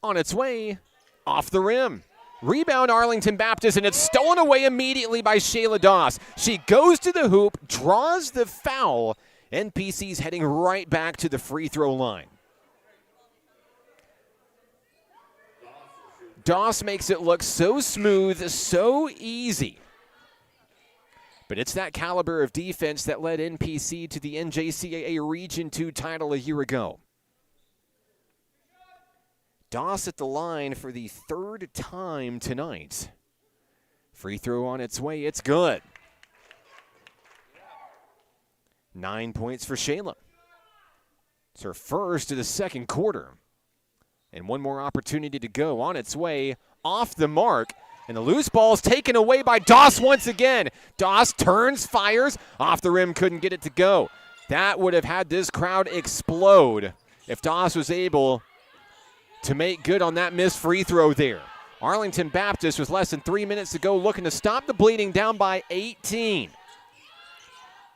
On its way, off the rim. Rebound Arlington Baptist, and it's stolen away immediately by Shayla Doss. She goes to the hoop, draws the foul. NPC's heading right back to the free throw line. Doss makes it look so smooth, so easy. But it's that caliber of defense that led NPC to the NJCAA Region 2 title a year ago. Doss at the line for the third time tonight. Free throw on its way. It's good. 9 points for Shayla. It's her first of the second quarter. And one more opportunity to go on its way. Off the mark. And the loose ball is taken away by Doss once again. Doss turns, fires. Off the rim, couldn't get it to go. That would have had this crowd explode if Doss was able to make good on that missed free throw there. Arlington Baptist with less than 3 minutes to go, looking to stop the bleeding, down by 18.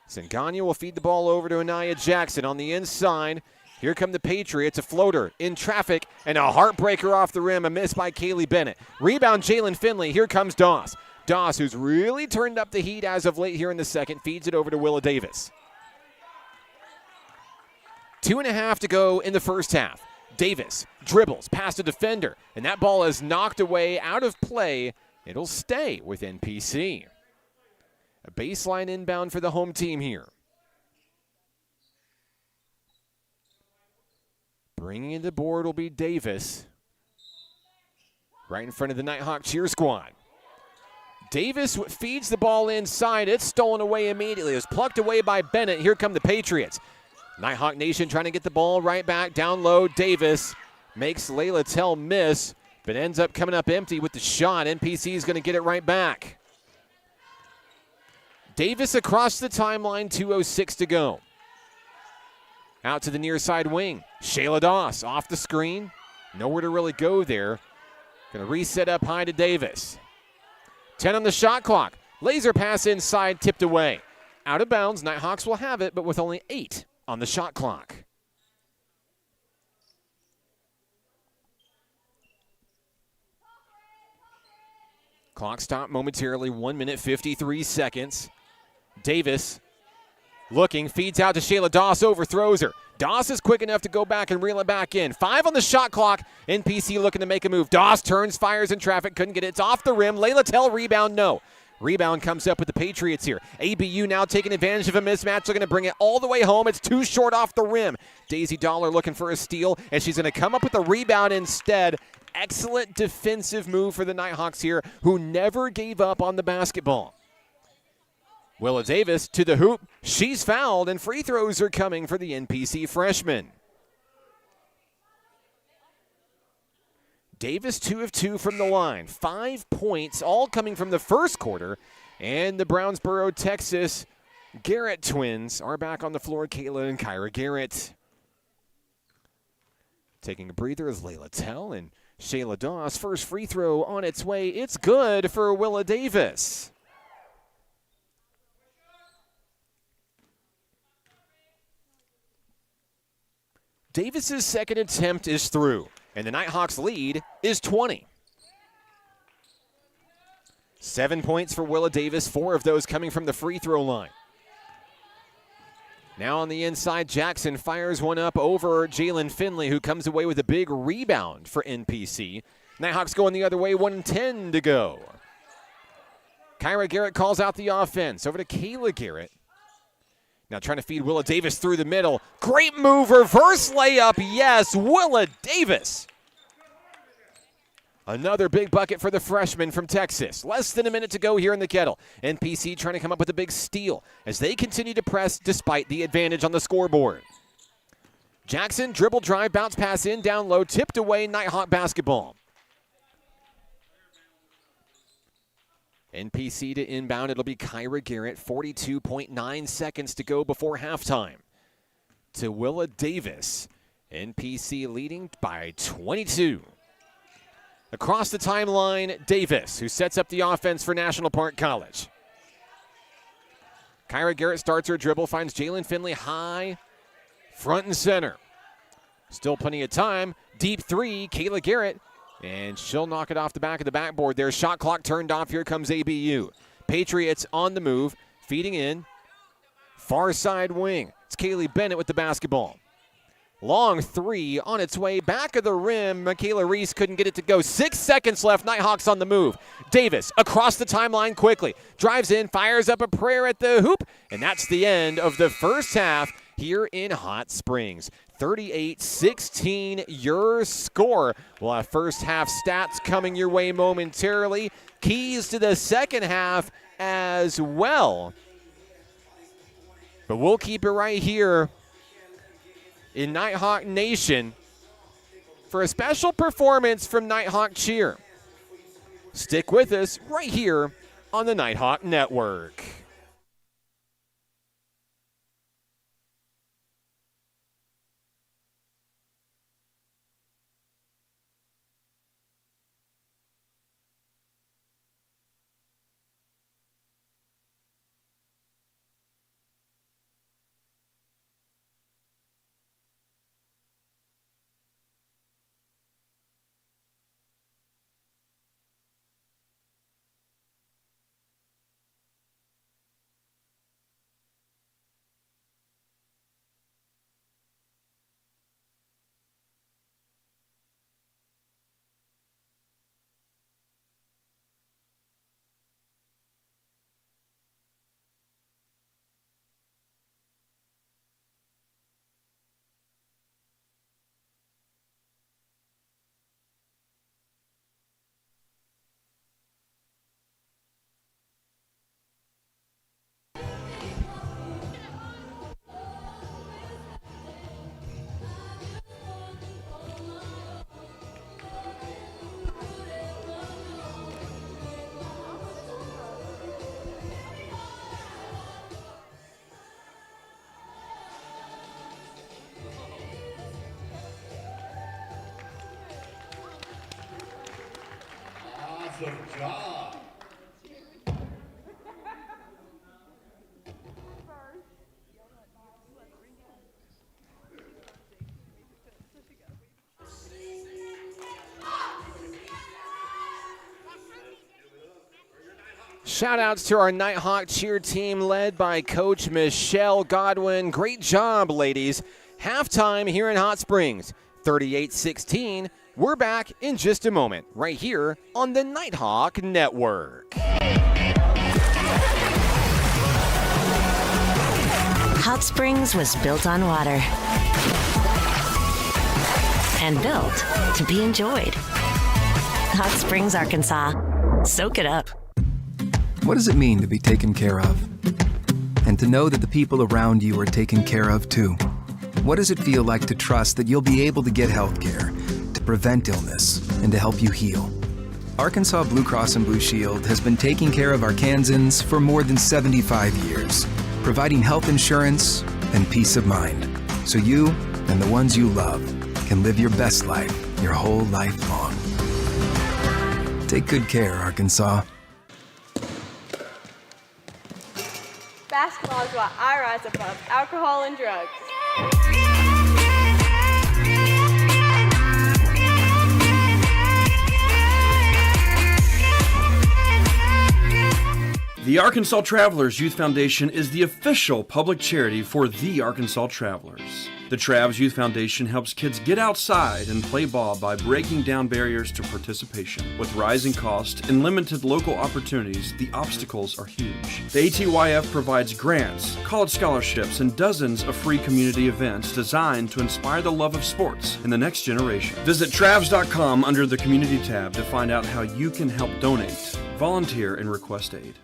Singania will feed the ball over to Anaya Jackson on the inside. Here come the Patriots, a floater in traffic, and a heartbreaker off the rim, a miss by Kaylee Bennett. Rebound Jalen Finley, here comes Doss. Doss, who's really turned up the heat as of late here in the second, feeds it over to Willa Davis. 2.5 to go in the first half. Davis dribbles past a defender, and that ball is knocked away out of play. It'll stay with NPC. A baseline inbound for the home team here. Bringing in the board will be Davis. Right in front of the Nighthawk cheer squad. Davis feeds the ball inside. It's stolen away immediately. It's plucked away by Bennett. Here come the Patriots. Nighthawk Nation trying to get the ball right back down low. Davis makes Layla Tell miss, but ends up coming up empty with the shot. NPC is going to get it right back. Davis across the timeline, 2:06 to go. Out to the near side wing. Shayla Doss off the screen. Nowhere to really go there. Going to reset up high to Davis. 10 on the shot clock. Laser pass inside, tipped away. Out of bounds. Nighthawks will have it, but with only 8 on the shot clock. Clock stopped momentarily. 1 minute, 53 seconds. Davis looking, feeds out to Shayla Doss, overthrows her. Doss is quick enough to go back and reel it back in. 5 on the shot clock. NPC looking to make a move. Doss turns, fires in traffic, couldn't get it. It's off the rim. Layla Tell, rebound, no. Rebound comes up with the Patriots here. ABU now taking advantage of a mismatch, looking to bring it all the way home. It's too short off the rim. Daisy Dollar looking for a steal, and she's going to come up with a rebound instead. Excellent defensive move for the Nighthawks here, who never gave up on the basketball. Willa Davis to the hoop. She's fouled, and free throws are coming for the NPC freshman. Davis 2 of 2 from the line. 5 points, all coming from the first quarter. And the Brownsboro, Texas Garrett twins are back on the floor. Kayla and Kyra Garrett. Taking a breather is Layla Tell and Shayla Doss. First free throw on its way. It's good for Willa Davis. Davis's second attempt is through, and the Nighthawks lead is 20. 7 points for Willa Davis, 4 of those coming from the free throw line. Now on the inside, Jackson fires one up over Jalen Finley, who comes away with a big rebound for NPC. Nighthawks going the other way, 1:10 to go. Kyra Garrett calls out the offense. Over to Kayla Garrett. Now trying to feed Willa Davis through the middle. Great move, reverse layup, yes, Willa Davis. Another big bucket for the freshman from Texas. Less than a minute to go here in the Kettle. NPC trying to come up with a big steal as they continue to press despite the advantage on the scoreboard. Jackson, dribble drive, bounce pass in, down low, tipped away, Nighthawk basketball. NPC to inbound, it'll be Kyra Garrett, 42.9 seconds to go before halftime. To Willa Davis, NPC leading by 22. Across the timeline, Davis, who sets up the offense for National Park College. Kyra Garrett starts her dribble, finds Jalen Finley high, front and center. Still plenty of time. Deep three, Kayla Garrett, and she'll knock it off the back of the backboard there. Shot clock turned off. Here comes ABU. Patriots on the move, feeding in. Far side wing. It's Kaylee Bennett with the basketball. Long three on its way, back of the rim. Michaela Reese couldn't get it to go. 6 seconds left, Nighthawks on the move. Davis across the timeline quickly. Drives in, fires up a prayer at the hoop, and that's the end of the first half here in Hot Springs. 38-16 your score. We'll have first half stats coming your way momentarily. Keys to the second half as well. But we'll keep it right here in Nighthawk Nation for a special performance from Nighthawk Cheer. Stick with us right here on the Nighthawk Network. Awesome job. Shout outs to our Nighthawk cheer team led by Coach Michelle Godwin. Great job, ladies. Halftime here in Hot Springs, 38-16. We're back in just a moment, right here on the Nighthawk Network. Hot Springs was built on water and built to be enjoyed. Hot Springs, Arkansas. Soak it up. What does it mean to be taken care of? And to know that the people around you are taken care of too? What does it feel like to trust that you'll be able to get health care, to prevent illness, and to help you heal? Arkansas Blue Cross and Blue Shield has been taking care of Arkansans for more than 75 years, providing health insurance and peace of mind, so you and the ones you love can live your best life your whole life long. Take good care, Arkansas. Basketball is what I rise above alcohol and drugs. The The Arkansas Travelers Youth Foundation is the official public charity for the Arkansas Travelers. The Travs Youth Foundation helps kids get outside and play ball by breaking down barriers to participation. With rising costs and limited local opportunities, the obstacles are huge. The ATYF provides grants, college scholarships, and dozens of free community events designed to inspire the love of sports in the next generation. Visit Travs.com under the Community tab to find out how you can help donate, volunteer, and request aid.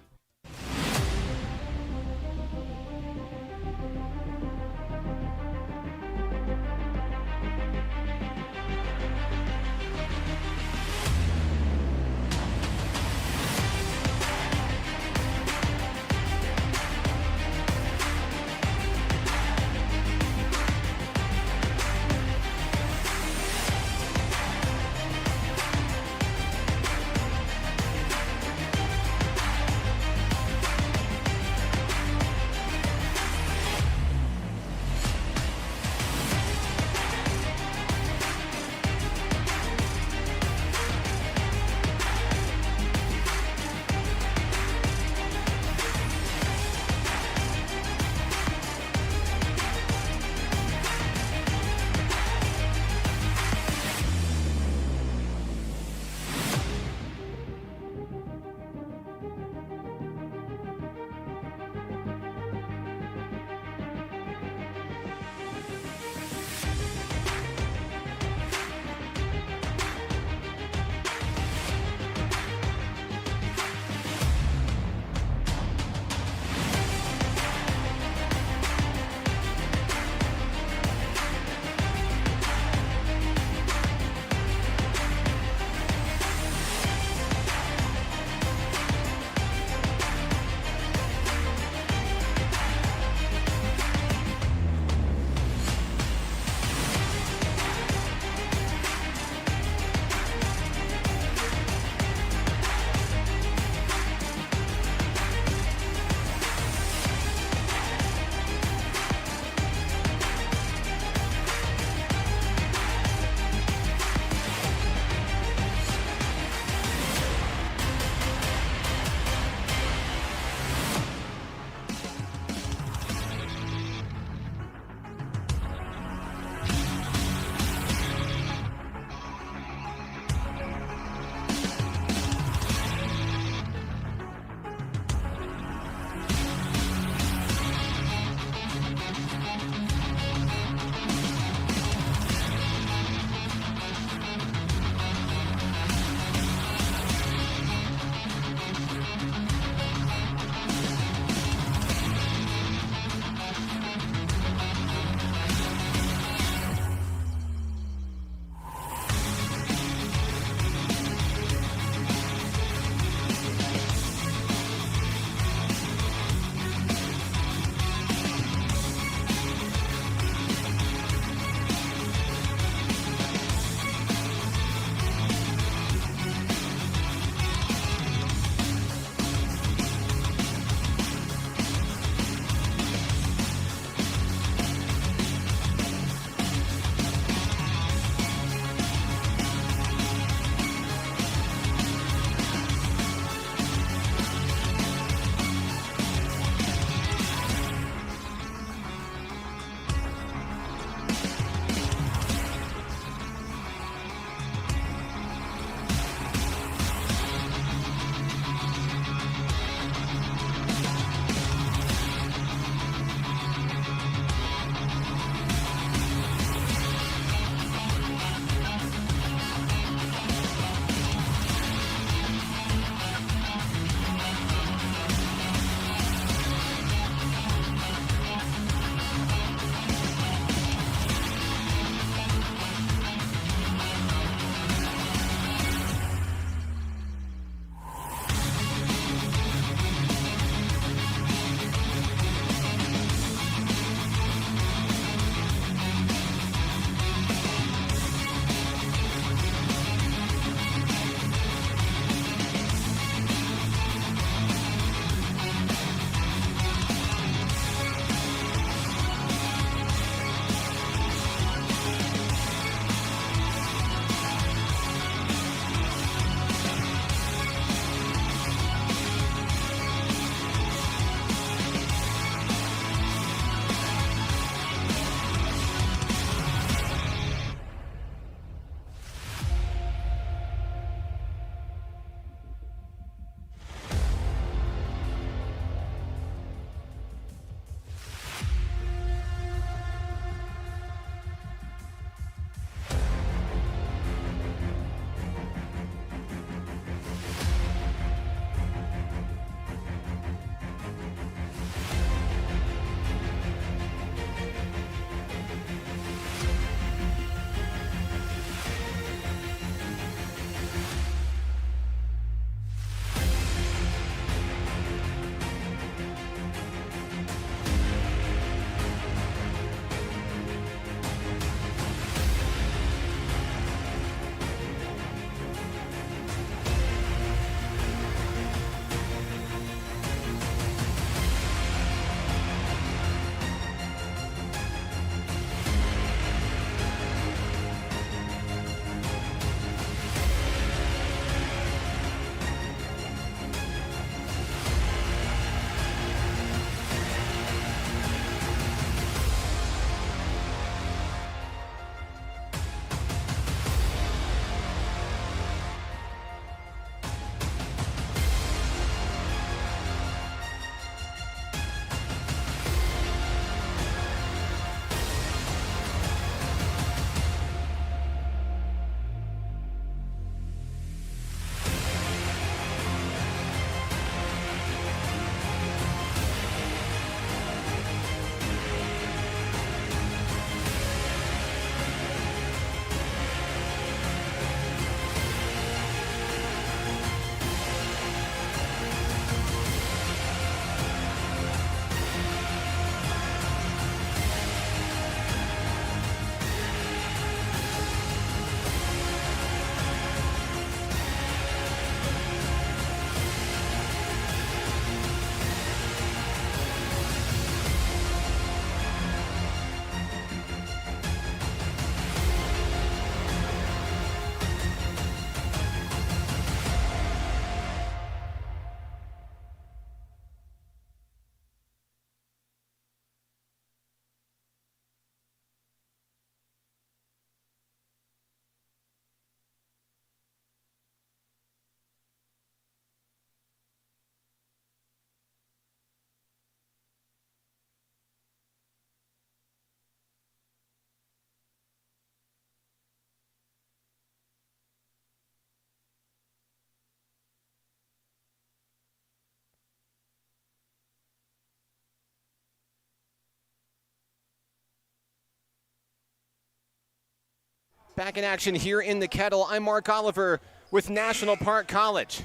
Back in action here in the Kettle. I'm Mark Oliver with National Park College.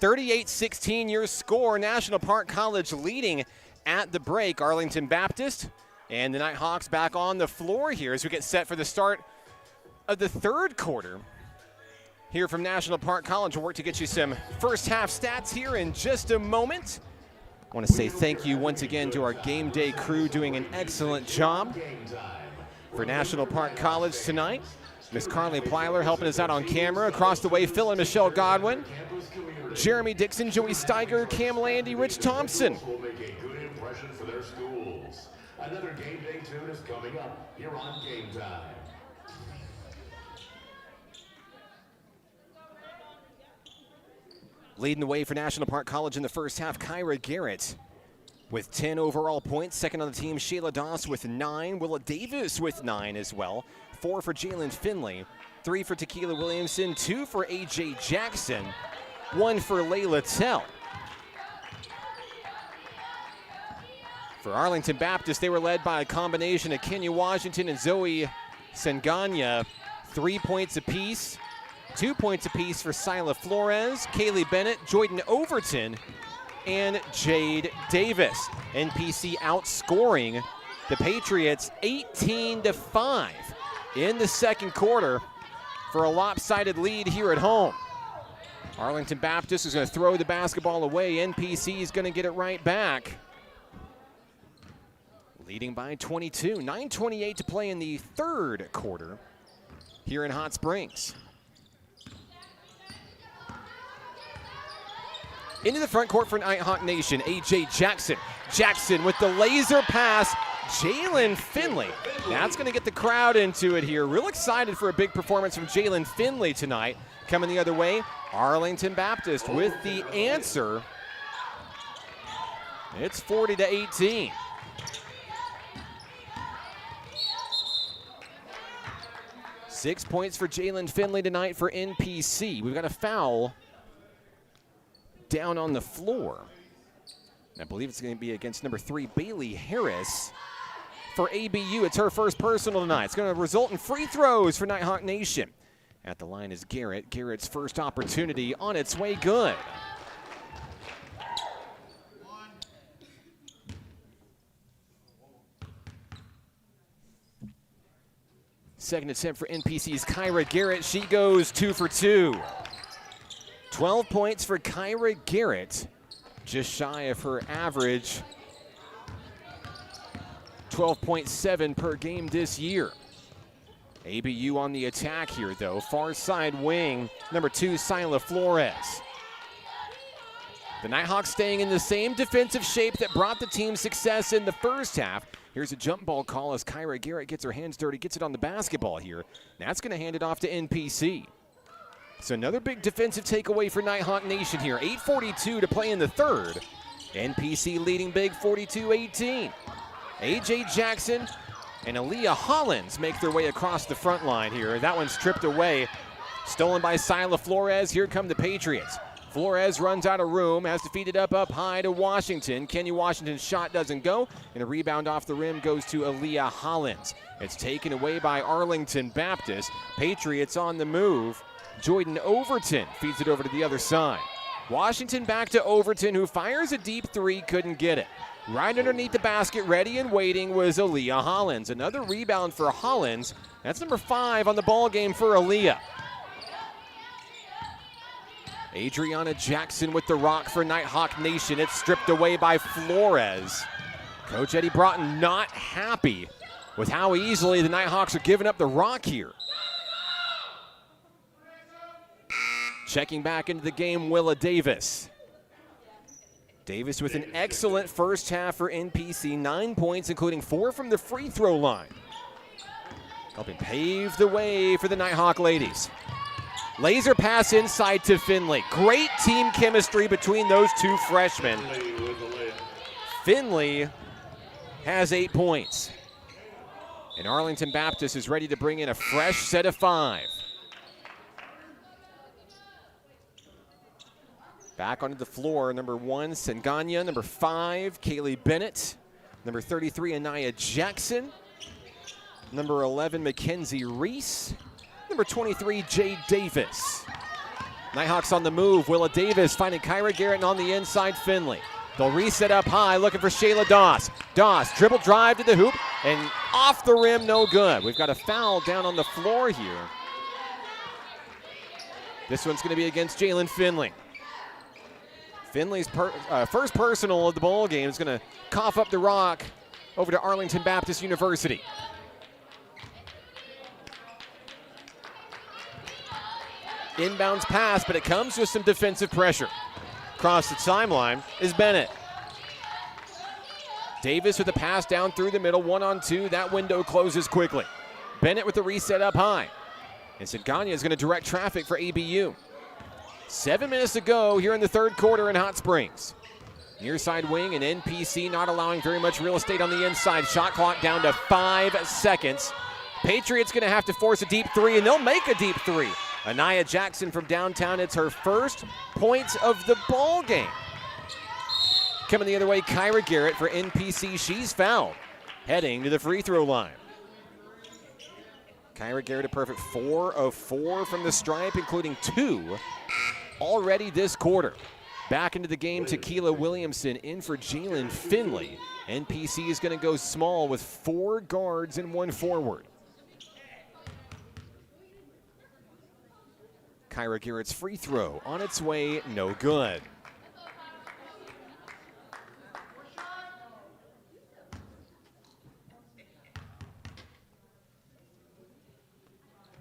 38-16 your score. National Park College leading at the break. Arlington Baptist and the Nighthawks back on the floor here as we get set for the start of the third quarter. Here from National Park College, we'll work to get you some first half stats here in just a moment. I want to say thank you once again to our game day crew doing an excellent job for National Park College tonight. Miss Carly Plyler helping us out on camera. Across the way, Phil and Michelle Godwin. Jeremy Dixon, Joey Steiger, Cam Landy, Rich Thompson. Will make a good impression for their schools. Another game day tune is coming up here on Game Time. Leading the way for National Park College in the first half, Kyra Garrett with 10 overall points. Second on the team, Shayla Doss with 9. Willa Davis with 9 as well. 4 for Jalen Finley. 3 for Tequila Williamson. 2 for A.J. Jackson. 1 for Layla Tell. For Arlington Baptist, they were led by a combination of Kenya Washington and Zoe Senganya. 3 points apiece. 2 points apiece for Sila Flores, Kaylee Bennett, Jordan Overton, and Jade Davis. NPC outscoring the Patriots 18-5 in the second quarter for a lopsided lead here at home. Arlington Baptist is going to throw the basketball away. NPC is going to get it right back. Leading by 22. 9:28 to play in the third quarter here in Hot Springs. Into the front court for Nighthawk Nation, A.J. Jackson. Jackson with the laser pass, Jalen Finley. That's going to get the crowd into it here. Real excited for a big performance from Jalen Finley tonight. Coming the other way, Arlington Baptist with the answer. It's 40-18. Six points for Jalen Finley tonight for NPC. We've got a foul down on the floor. I believe it's going to be against number 3, Bailey Harris. For ABU, it's her first personal tonight. It's going to result in free throws for Nighthawk Nation. At the line is Garrett. Garrett's first opportunity on its way good. Second attempt for NPC's Kyra Garrett. She goes 2 for 2. 12 points for Kyra Garrett, just shy of her average 12.7 per game this year. ABU on the attack here, though. Far side wing, number 2, Sila Flores. The Nighthawks staying in the same defensive shape that brought the team success in the first half. Here's a jump ball call as Kyra Garrett gets her hands dirty, gets it on the basketball here. That's going to hand it off to NPC. So another big defensive takeaway for Nighthawk Nation here. 8:42 to play in the third. NPC leading big 42-18. A.J. Jackson and Aaliyah Hollins make their way across the front line here. That one's tripped away. Stolen by Sila Flores. Here come the Patriots. Flores runs out of room, has to feed it up high to Washington. Kenya Washington's shot doesn't go, and a rebound off the rim goes to Aaliyah Hollins. It's taken away by Arlington Baptist. Patriots on the move. Jordan Overton feeds it over to the other side. Washington back to Overton, who fires a deep 3, couldn't get it. Right underneath the basket, ready and waiting, was Aaliyah Hollins. Another rebound for Hollins. That's number 5 on the ball game for Aaliyah. Adriana Jackson with the rock for Nighthawk Nation. It's stripped away by Flores. Coach Eddie Broughton not happy with how easily the Nighthawks are giving up the rock here. Checking back into the game, Willa Davis. Davis with an excellent first half for NPC. 9 points, including 4 from the free throw line. Helping pave the way for the Nighthawk ladies. Laser pass inside to Finley. Great team chemistry between those two freshmen. Finley has 8 points. And Arlington Baptist is ready to bring in a fresh set of 5. Back onto the floor, number 1, Senganya. Number 5, Kaylee Bennett. Number 33, Anaya Jackson. Number 11, Mackenzie Reese. number 23, Jade Davis. Nighthawks on the move. Willa Davis finding Kyra Garrett, and on the inside, Finley. They'll reset up high, looking for Shayla Doss. Doss, dribble drive to the hoop, and off the rim, no good. We've got a foul down on the floor here. This one's going to be against Jalen Finley. Finley's first personal of the ball game is going to cough up the rock over to Arlington Baptist University. Inbounds pass, but it comes with some defensive pressure. Across the timeline is Bennett. Davis with a pass down through the middle, 1-on-2. That window closes quickly. Bennett with the reset up high. And Senganya is going to direct traffic for ABU. 7 minutes to go here in the third quarter in Hot Springs. Near side wing, and NPC not allowing very much real estate on the inside. Shot clock down to 5 seconds. Patriots going to have to force a deep three, and they'll make a deep three. Anaya Jackson from downtown, it's her first points of the ball game. Coming the other way, Kyra Garrett for NPC. She's fouled, heading to the free throw line. Kyra Garrett a perfect 4 of 4 from the stripe, including 2 already this quarter. Back into the game, Tequila Williamson in for Jalen Finley. NPC is going to go small with 4 guards and 1 forward. Kyra Garrett's free throw on its way, no good.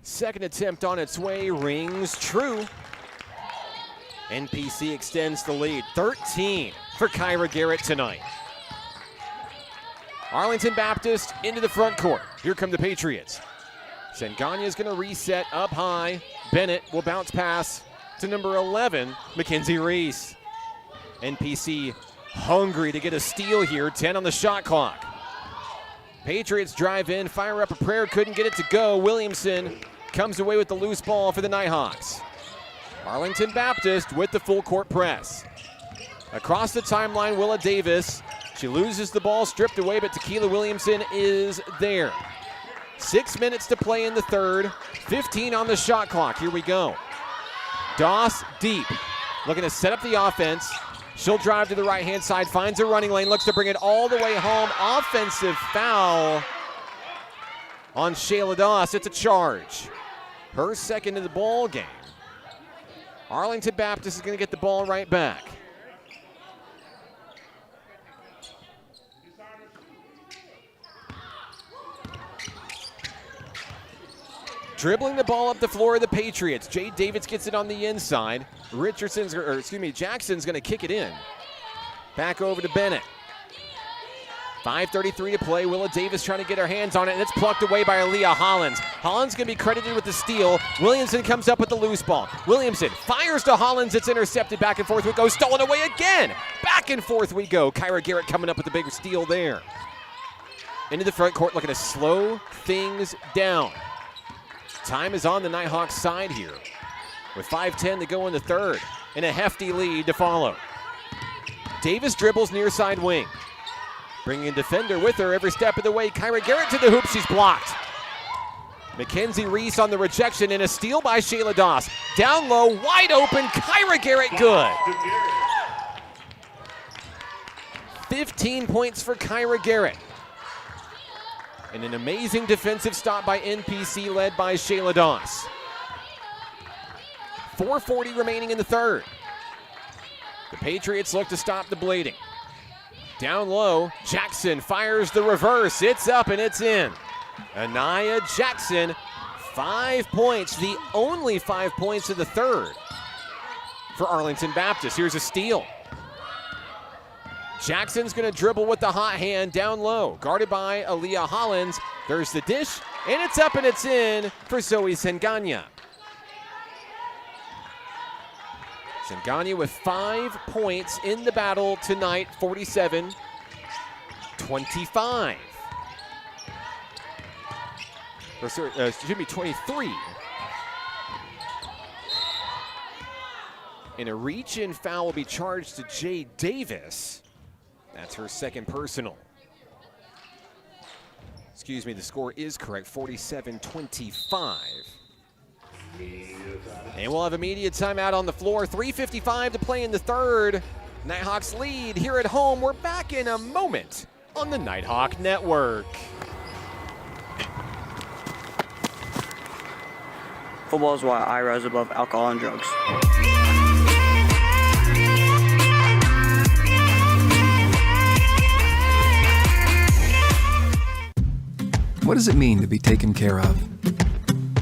Second attempt on its way, rings true. NPC extends the lead, 13 for Kyra Garrett tonight. Arlington Baptist into the front court. Here come the Patriots. Senganya is going to reset up high. Bennett will bounce pass to number 11, Mackenzie Reese. NPC hungry to get a steal here, 10 on the shot clock. Patriots drive in, fire up a prayer, couldn't get it to go. Williamson comes away with the loose ball for the Nighthawks. Arlington Baptist with the full court press. Across the timeline, Willa Davis. She loses the ball, stripped away, but Tequila Williamson is there. 6 minutes to play in the third, 15 on the shot clock. Here we go. Doss deep, looking to set up the offense. She'll drive to the right-hand side, finds a running lane, looks to bring it all the way home. Offensive foul on Shayla Doss. It's a charge. Her second of the ball game. Arlington Baptist is going to get the ball right back. Dribbling the ball up the floor of the Patriots. Jade Davis gets it on the inside. Jackson's going to kick it in. Back over to Bennett. 5:33 to play. Willa Davis trying to get her hands on it, and it's plucked away by Aaliyah Hollins. Hollins going to be credited with the steal. Williamson comes up with the loose ball. Williamson fires to Hollins. It's intercepted. Back and forth we go. Stolen away again. Back and forth we go. Kyra Garrett coming up with the big steal there. Into the front court, looking to slow things down. Time is on the Nighthawks side here, with 5:10 to go in the third, and a hefty lead to follow. Davis dribbles near side wing. Bringing a defender with her every step of the way. Kyra Garrett to the hoop, she's blocked. Mackenzie Reese on the rejection, and a steal by Shayla Doss. Down low, wide open, Kyra Garrett good. 15 points for Kyra Garrett. And an amazing defensive stop by NPC led by Shayla Doss. 4:40 remaining in the third. The Patriots look to stop the bleeding. Down low, Jackson fires the reverse. It's up and it's in. Anaya Jackson, 5 points, the only 5 points of the third for Arlington Baptist. Here's a steal. Jackson's going to dribble with the hot hand down low, guarded by Aaliyah Hollins. There's the dish, and it's up and it's in for Zoe Senganya. Senganya with 5 points in the battle tonight, 47-25. 23. And a reach-in foul will be charged to Jade Davis. That's her second personal. The score is correct, 47-25. And we'll have a media timeout on the floor. 3:55 to play in the third. Nighthawks lead here at home. We're back in a moment on the Nighthawk Network. Football is why I rise above alcohol and drugs. What does it mean to be taken care of?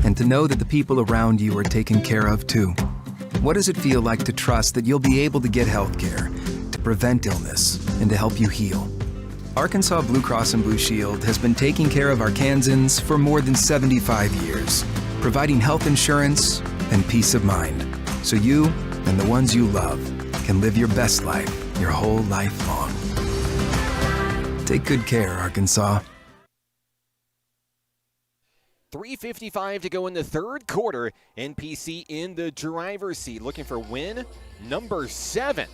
And to know that the people around you are taken care of too? What does it feel like to trust that you'll be able to get health care, to prevent illness, and to help you heal? Arkansas Blue Cross and Blue Shield has been taking care of Arkansans for more than 75 years, providing health insurance and peace of mind, so you and the ones you love can live your best life your whole life long. Take good care, Arkansas. 3:55 to go in the third quarter. NPC in the driver's seat, looking for win number 7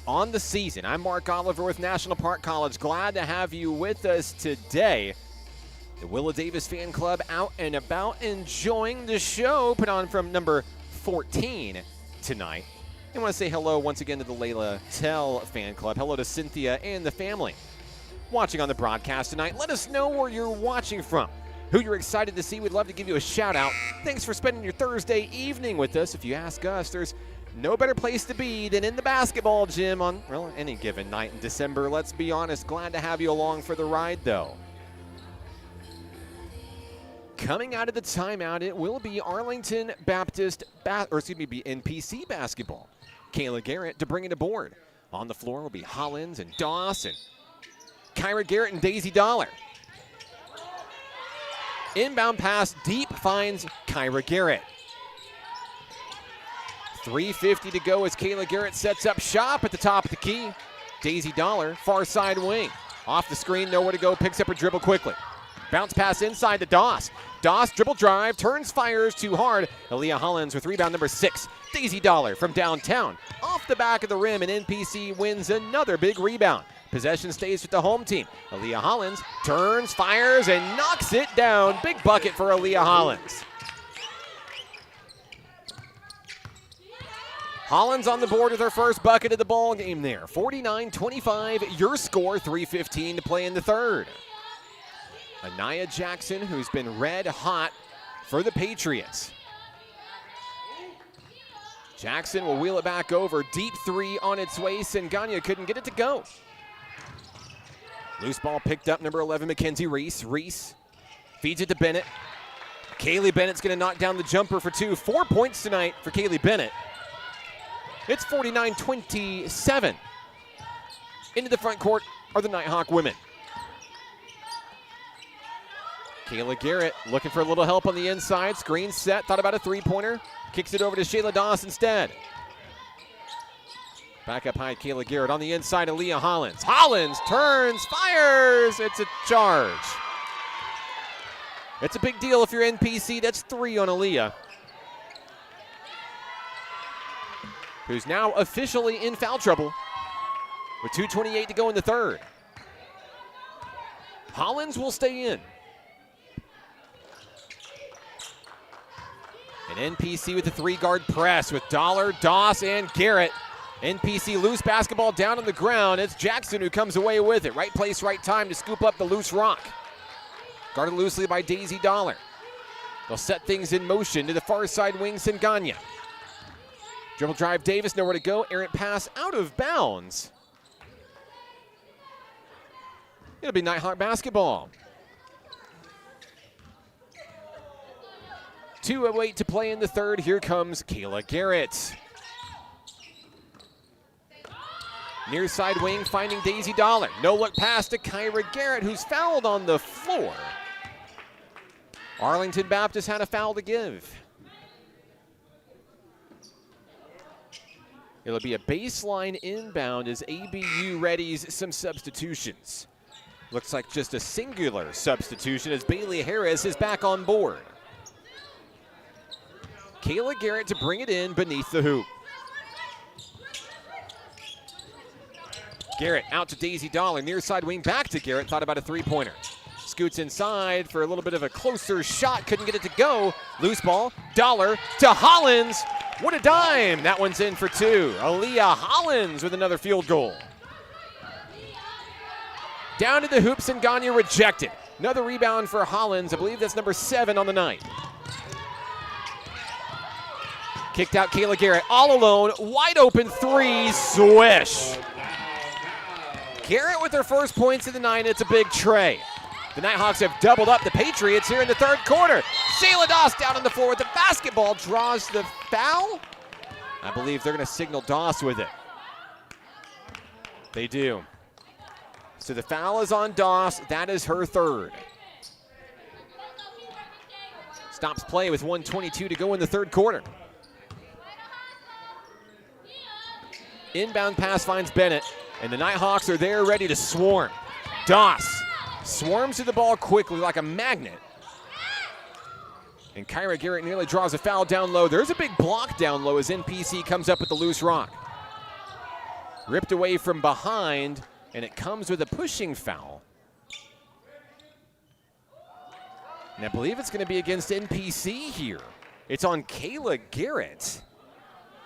on the season. I'm Mark Oliver with National Park College. Glad to have you with us today. The Willa Davis fan club out and about enjoying the show put on from number 14 tonight. I want to say hello once again to the Layla Tell fan club. Hello to Cynthia and the family watching on the broadcast tonight. Let us know where you're watching from, who you're excited to see. We'd love to give you a shout out. Thanks for spending your Thursday evening with us. If you ask us, there's no better place to be than in the basketball gym on, well, any given night in December. Let's be honest. Glad to have you along for the ride, though. Coming out of the timeout, it will be Arlington Baptist, NPC basketball. Kayla Garrett to bring it aboard. On the floor will be Hollins and Doss and Kyra Garrett and Daisy Dollar. Inbound pass deep finds Kyra Garrett. 3:50 to go as Kayla Garrett sets up shop at the top of the key. Daisy Dollar, far side wing. Off the screen, nowhere to go, picks up her dribble quickly. Bounce pass inside to Doss. Doss dribble drive, turns, fires too hard. Aaliyah Hollins with rebound number 6. Daisy Dollar from downtown. Off the back of the rim, and NPC wins another big rebound. Possession stays with the home team. Aaliyah Hollins turns, fires, and knocks it down. Big bucket for Aaliyah Hollins. Hollins on the board with her first bucket of the ball game there. 49-25, your score, 3:15 to play in the third. Anaya Jackson, who's been red hot for the Patriots. Jackson will wheel it back over. Deep three on its way. Senganya couldn't get it to go. Loose ball picked up, number 11, Mackenzie Reese. Reese feeds it to Bennett. Kaylee Bennett's going to knock down the jumper for 2. 4 points tonight for Kaylee Bennett. It's 49-27. Into the front court are the Nighthawk women. Kayla Garrett looking for a little help on the inside. Screen set, thought about a three-pointer. Kicks it over to Shayla Doss instead. Back up high, Kayla Garrett on the inside, Aaliyah Hollins. Hollins turns, fires. It's a charge. It's a big deal if you're NPC. That's 3 on Aaliyah, who's now officially in foul trouble with 2:28 to go in the third. Hollins will stay in. An NPC with the 3-guard press with Dollar, Doss, and Garrett. NPC loose basketball down on the ground. It's Jackson who comes away with it. Right place, right time to scoop up the loose rock. Guarded loosely by Daisy Dollar. They'll set things in motion to the far side wing, Senganya. Dribble drive, Davis, nowhere to go. Errant pass out of bounds. It'll be Nighthawk basketball. 2:08 to play in the third. Here comes Kayla Garrett. Near side wing finding Daisy Dollar. No look pass to Kyra Garrett, who's fouled on the floor. Arlington Baptist had a foul to give. It'll be a baseline inbound as ABU readies some substitutions. Looks like just a singular substitution as Bailey Harris is back on board. Kayla Garrett to bring it in beneath the hoop. Garrett out to Daisy Dollar, near side wing back to Garrett, thought about a three-pointer. scoots inside for a little bit of a closer shot. Couldn't get it to go. Loose ball. Dollar to Hollins. What a dime. That one's in for 2. Aaliyah Hollins with another field goal. Down to the hoops, and Gagne rejected. Another rebound for Hollins. I believe that's number 7 on the night. Kicked out Kayla Garrett all alone. Wide open 3. Swish. Garrett with her first points of the night. It's a big tray. The Nighthawks have doubled up the Patriots here in the third quarter. Shayla Doss down on the floor with the basketball. Draws the foul. I believe they're going to signal Doss with it. They do. So the foul is on Doss. That is her third. Stops play with 1:22 to go in the third quarter. Inbound pass finds Bennett, and the Nighthawks are there ready to swarm. Doss swarms to the ball quickly like a magnet. And Kyra Garrett nearly draws a foul down low. There's a big block down low as NPC comes up with the loose rock. Ripped away from behind, and it comes with a pushing foul. And I believe it's going to be against NPC here. It's on Kayla Garrett.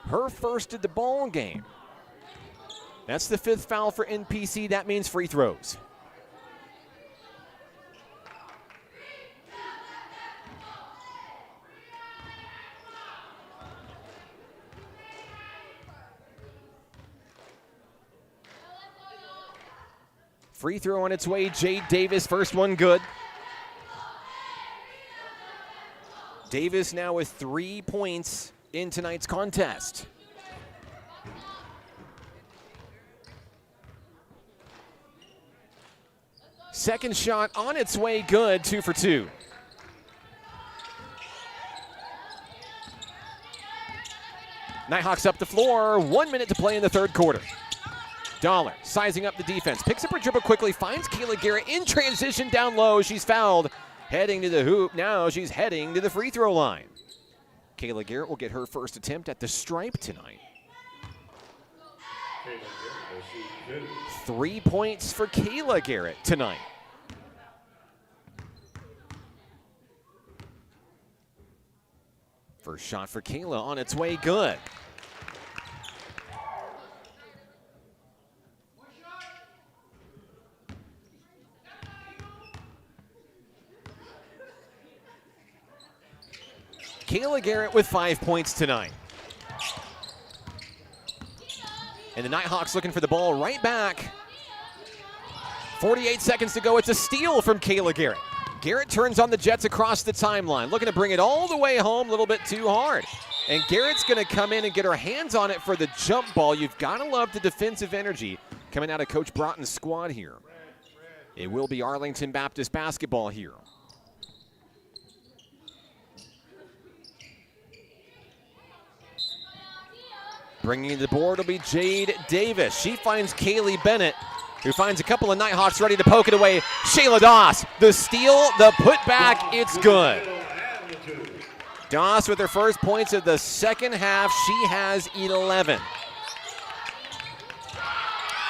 Her first of the ball game. That's the 5th foul for NPC. That means free throws. Free throw on its way. Jade Davis, first one good. Davis now with 3 points in tonight's contest. Second shot on its way good, 2 for 2. Nighthawks up the floor, 1 minute to play in the third quarter. Dollar sizing up the defense, picks up her dribble quickly, finds Kayla Garrett in transition down low. She's fouled, heading to the hoop. Now she's heading to the free throw line. Kayla Garrett will get her first attempt at the stripe tonight. 3 points for Kayla Garrett tonight. First shot for Kayla on its way good. Kayla Garrett with 5 points tonight. And the Nighthawks looking for the ball right back. 48 seconds to go. It's a steal from Kayla Garrett. Garrett turns on the Jets across the timeline, looking to bring it all the way home, a little bit too hard. And Garrett's going to come in and get her hands on it for the jump ball. You've got to love the defensive energy coming out of Coach Broughton's squad here. It will be Arlington Baptist basketball here. Bringing the board will be Jade Davis. She finds Kaylee Bennett, who finds a couple of Nighthawks ready to poke it away. Shayla Doss, the steal, the putback, it's good. Doss with her first points of the second half. She has 11.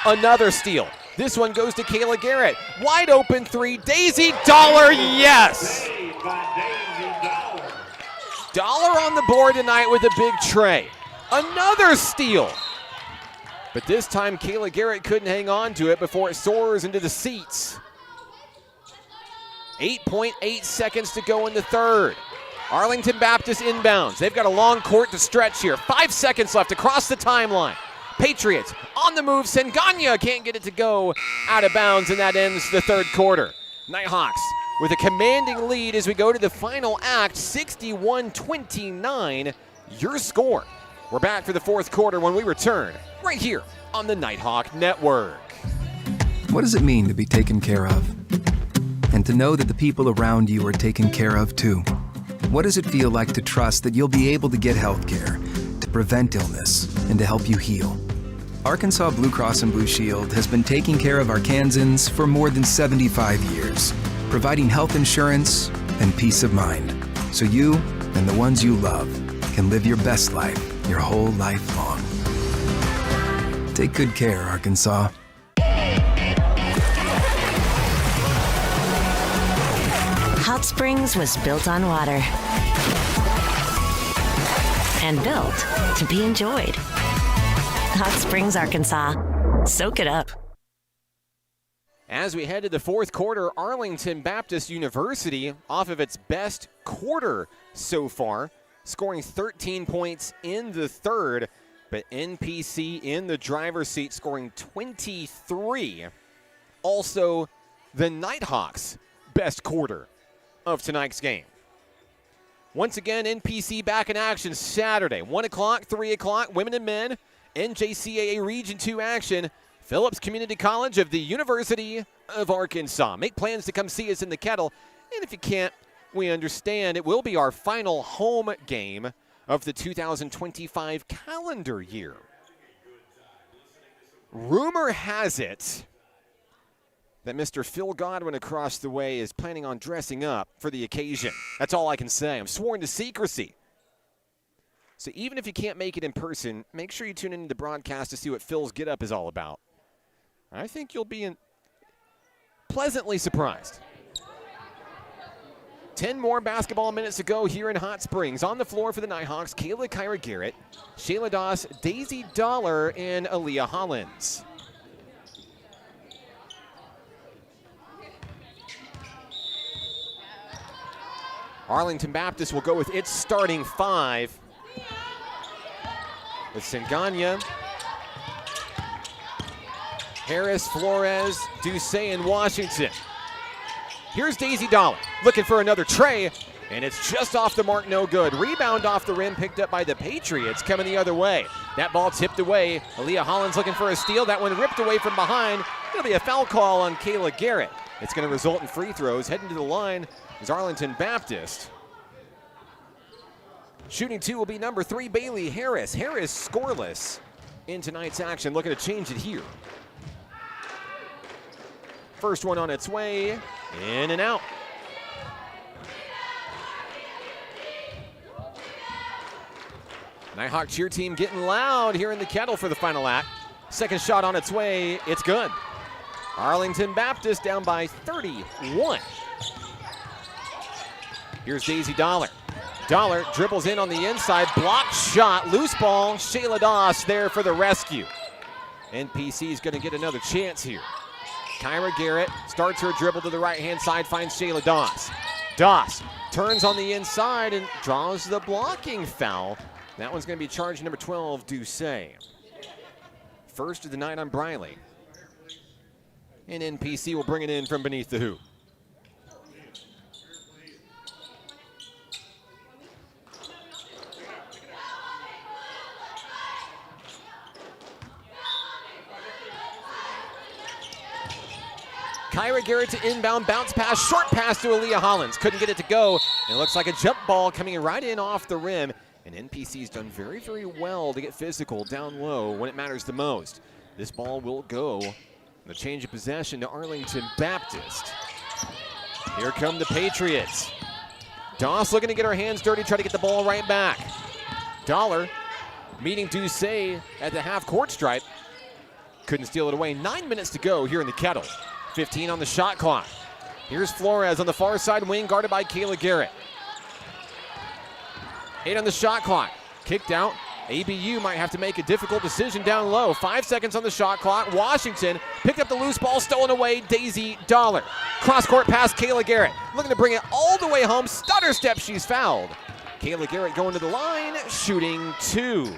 Another steal. This one goes to Kayla Garrett. Wide open 3, Daisy Dollar, yes! Dollar on the board tonight with a big tray. Another steal. But this time, Kayla Garrett couldn't hang on to it before it soars into the seats. 8.8 seconds to go in the third. Arlington Baptist inbounds. They've got a long court to stretch here. 5 seconds left across the timeline. Patriots on the move. Senganya can't get it to go out of bounds, and that ends the third quarter. Nighthawks with a commanding lead as we go to the final act, 61-29, your score. We're back for the fourth quarter when we return right here on the Nighthawk Network. What does it mean to be taken care of? And to know that the people around you are taken care of too? What does it feel like to trust that you'll be able to get health care, to prevent illness, and to help you heal? Arkansas Blue Cross and Blue Shield has been taking care of Arkansans for more than 75 years, providing health insurance and peace of mind, so you and the ones you love can live your best life your whole life long. Take good care, Arkansas. Hot Springs was built on water and built to be enjoyed. Hot Springs, Arkansas. Soak it up. As we head to the fourth quarter, Arlington Baptist University off of its best quarter so far, scoring 13 points in the third, but NPC in the driver's seat scoring 23. Also, the Nighthawks' best quarter of tonight's game. Once again, NPC back in action Saturday, 1 o'clock, 3 o'clock, women and men, NJCAA Region 2 action, Phillips Community College of the University of Arkansas. Make plans to come see us in the Kettle, and if you can't, we understand. It will be our final home game of the 2025 calendar year. Rumor has it that Mr. Phil Godwin across the way is planning on dressing up for the occasion. That's all I can say. I'm sworn to secrecy. So even if you can't make it in person, make sure you tune into the broadcast to see what Phil's get-up is all about. I think you'll be pleasantly surprised. 10 more basketball minutes to go here in Hot Springs. On the floor for the Nighthawks, Kyra Garrett, Shayla Doss, Daisy Dollar, and Aaliyah Hollins. Arlington Baptist will go with its starting five, with Senganya, Harris, Flores, Ducey, and Washington. Here's Daisy Dollar looking for another tray, and it's just off the mark, no good. Rebound off the rim picked up by the Patriots, coming the other way. That ball tipped away. Aaliyah Hollins looking for a steal. That one ripped away from behind. It'll be a foul call on Kayla Garrett. It's going to result in free throws. Heading to the line is Arlington Baptist. Shooting two will be number 3, Bailey Harris. Harris scoreless in tonight's action. Looking to change it here. First one on its way, in and out. Nighthawk cheer team getting loud here in the Kettle for the final act. Second shot on its way, it's good. Arlington Baptist down by 31. Here's Daisy Dollar. Dollar dribbles in on the inside, blocked shot, loose ball. Shayla Doss there for the rescue. NPC is going to get another chance here. Kyra Garrett starts her dribble to the right-hand side, finds Shayla Doss. Doss turns on the inside and draws the blocking foul. That one's going to be charge number 12, Ducey. First of the night on Briley. And NPC will bring it in from beneath the hoop. Kyra Garrett to inbound, bounce pass, short pass to Aaliyah Hollins. Couldn't get it to go. And it looks like a jump ball coming right in off the rim. And NPC's done very, very well to get physical down low when it matters the most. This ball will go. The change of possession to Arlington Baptist. Here come the Patriots. Doss looking to get her hands dirty, try to get the ball right back. Dollar meeting Ducey at the half-court stripe. Couldn't steal it away. 9 minutes to go here in the Kettle. 15 on the shot clock. Here's Flores on the far side wing, guarded by Kayla Garrett. 8 on the shot clock. Kicked out. ABU might have to make a difficult decision down low. 5 seconds on the shot clock. Washington picked up the loose ball, stolen away. Daisy Dollar. Cross-court pass, Kayla Garrett. Looking to bring it all the way home. Stutter step, she's fouled. Kayla Garrett going to the line, shooting 2.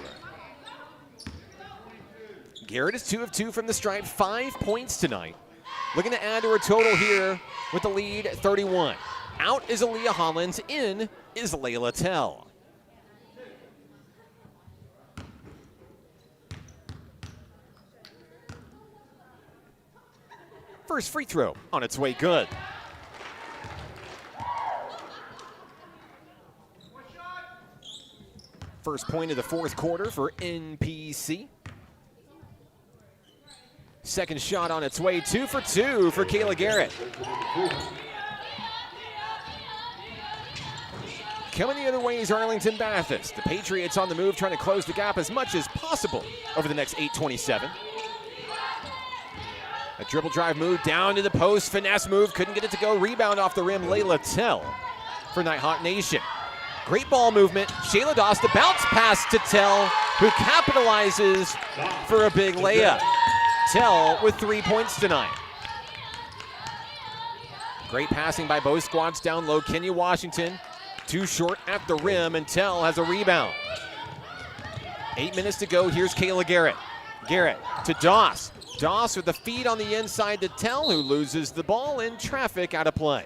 Garrett is 2 of 2 from the stripe, 5 points tonight. Looking to add to her total here with the lead, 31. Out is Aaliyah Hollins, in is Layla Tell. First free throw on its way, good. First point of the fourth quarter for NPC. Second shot on its way, 2 for 2 for Kayla Garrett. Coming the other way is Arlington Baptist. The Patriots on the move, trying to close the gap as much as possible over the next 8:27. A dribble drive move down to the post. Finesse move. Couldn't get it to go. Rebound off the rim. Layla Tell for Nighthawk Nation. Great ball movement. Shayla Doss, the bounce pass to Tell, who capitalizes for a big layup. Tell with 3 points tonight. Great passing by both squads down low. Kenya Washington, too short at the rim, and Tell has a rebound. 8 minutes to go. Here's Kayla Garrett. Garrett to Doss. Doss with the feed on the inside to Tell, who loses the ball in traffic out of play.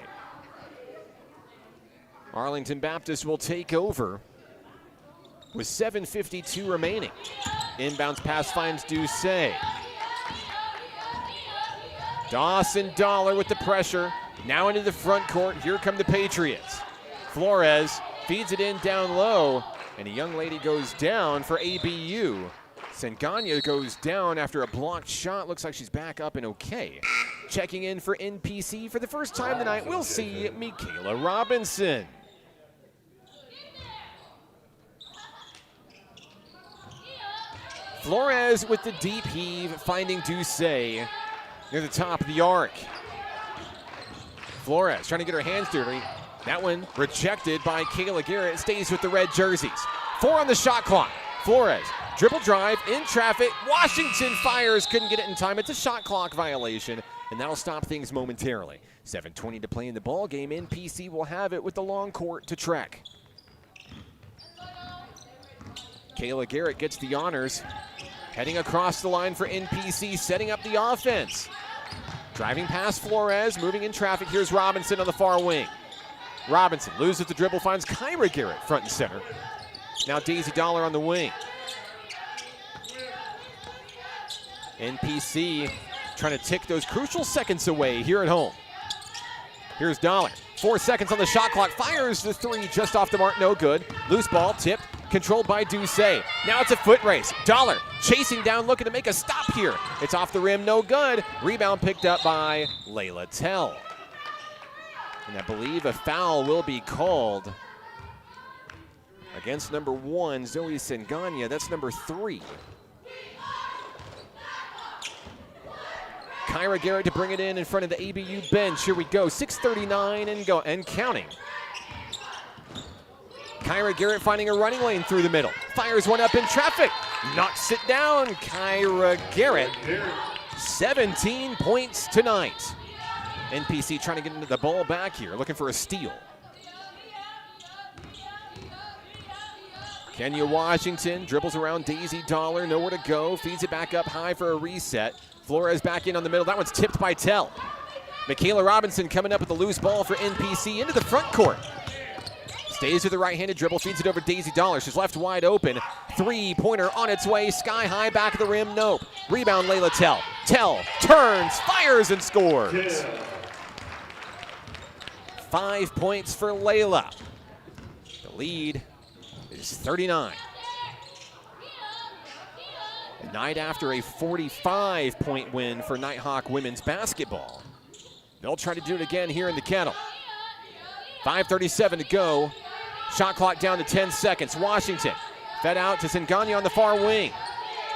Arlington Baptist will take over with 7:52 remaining. Inbounds pass finds Doucet. Dawson Dollar with the pressure. Now into the front court. Here come the Patriots. Flores feeds it in down low, and a young lady goes down for ABU. Senganya goes down after a blocked shot. Looks like she's back up and okay. Checking in for NPC for the first time tonight, we'll see Michaela Robinson. Flores with the deep heave, finding Doucet near the top of the arc. Flores trying to get her hands dirty. That one rejected by Kayla Garrett. Stays with the red jerseys. 4 on the shot clock. Flores, dribble drive in traffic. Washington fires, couldn't get it in time. It's a shot clock violation, and that'll stop things momentarily. 7:20 to play in the ball game. NPC will have it with the long court to Trek. Kayla Garrett gets the honors. Heading across the line for NPC, setting up the offense. Driving past Flores, moving in traffic. Here's Robinson on the far wing. Robinson loses the dribble, finds Kyra Garrett front and center. Now Daisy Dollar on the wing. NPC trying to tick those crucial seconds away here at home. Here's Dollar. 4 seconds on the shot clock. Fires the 3 just off the mark, no good. Loose ball, tipped, controlled by Doucet. Now it's a foot race. Dollar chasing down, looking to make a stop here. It's off the rim, no good. Rebound picked up by Layla Tell. And I believe a foul will be called against number 1, Zoe Senganya. That's number 3. Kyra Garrett to bring it in front of the ABU bench. Here we go, 6:39 and counting. Kyra Garrett finding a running lane through the middle. Fires one up in traffic. Knocks it down. Kyra Garrett, 17 points tonight. NPC trying to get into the ball back here, looking for a steal. Kenya Washington dribbles around Daisy Dollar, nowhere to go. Feeds it back up high for a reset. Flores back in on the middle. That one's tipped by Tell. Michaela Robinson coming up with the loose ball for NPC into the front court. Stays with the right-handed dribble, feeds it over Daisy Dollar. She's left wide open. 3-pointer on its way, sky high, back of the rim, nope. Rebound, Layla Tell. Tell turns, fires, and scores. 5 points for Layla. The lead is 39. The night after a 45-point win for Nighthawk women's basketball. They'll try to do it again here in the Kettle. 5:37 to go. Shot clock down to 10 seconds. Washington fed out to Senganya on the far wing.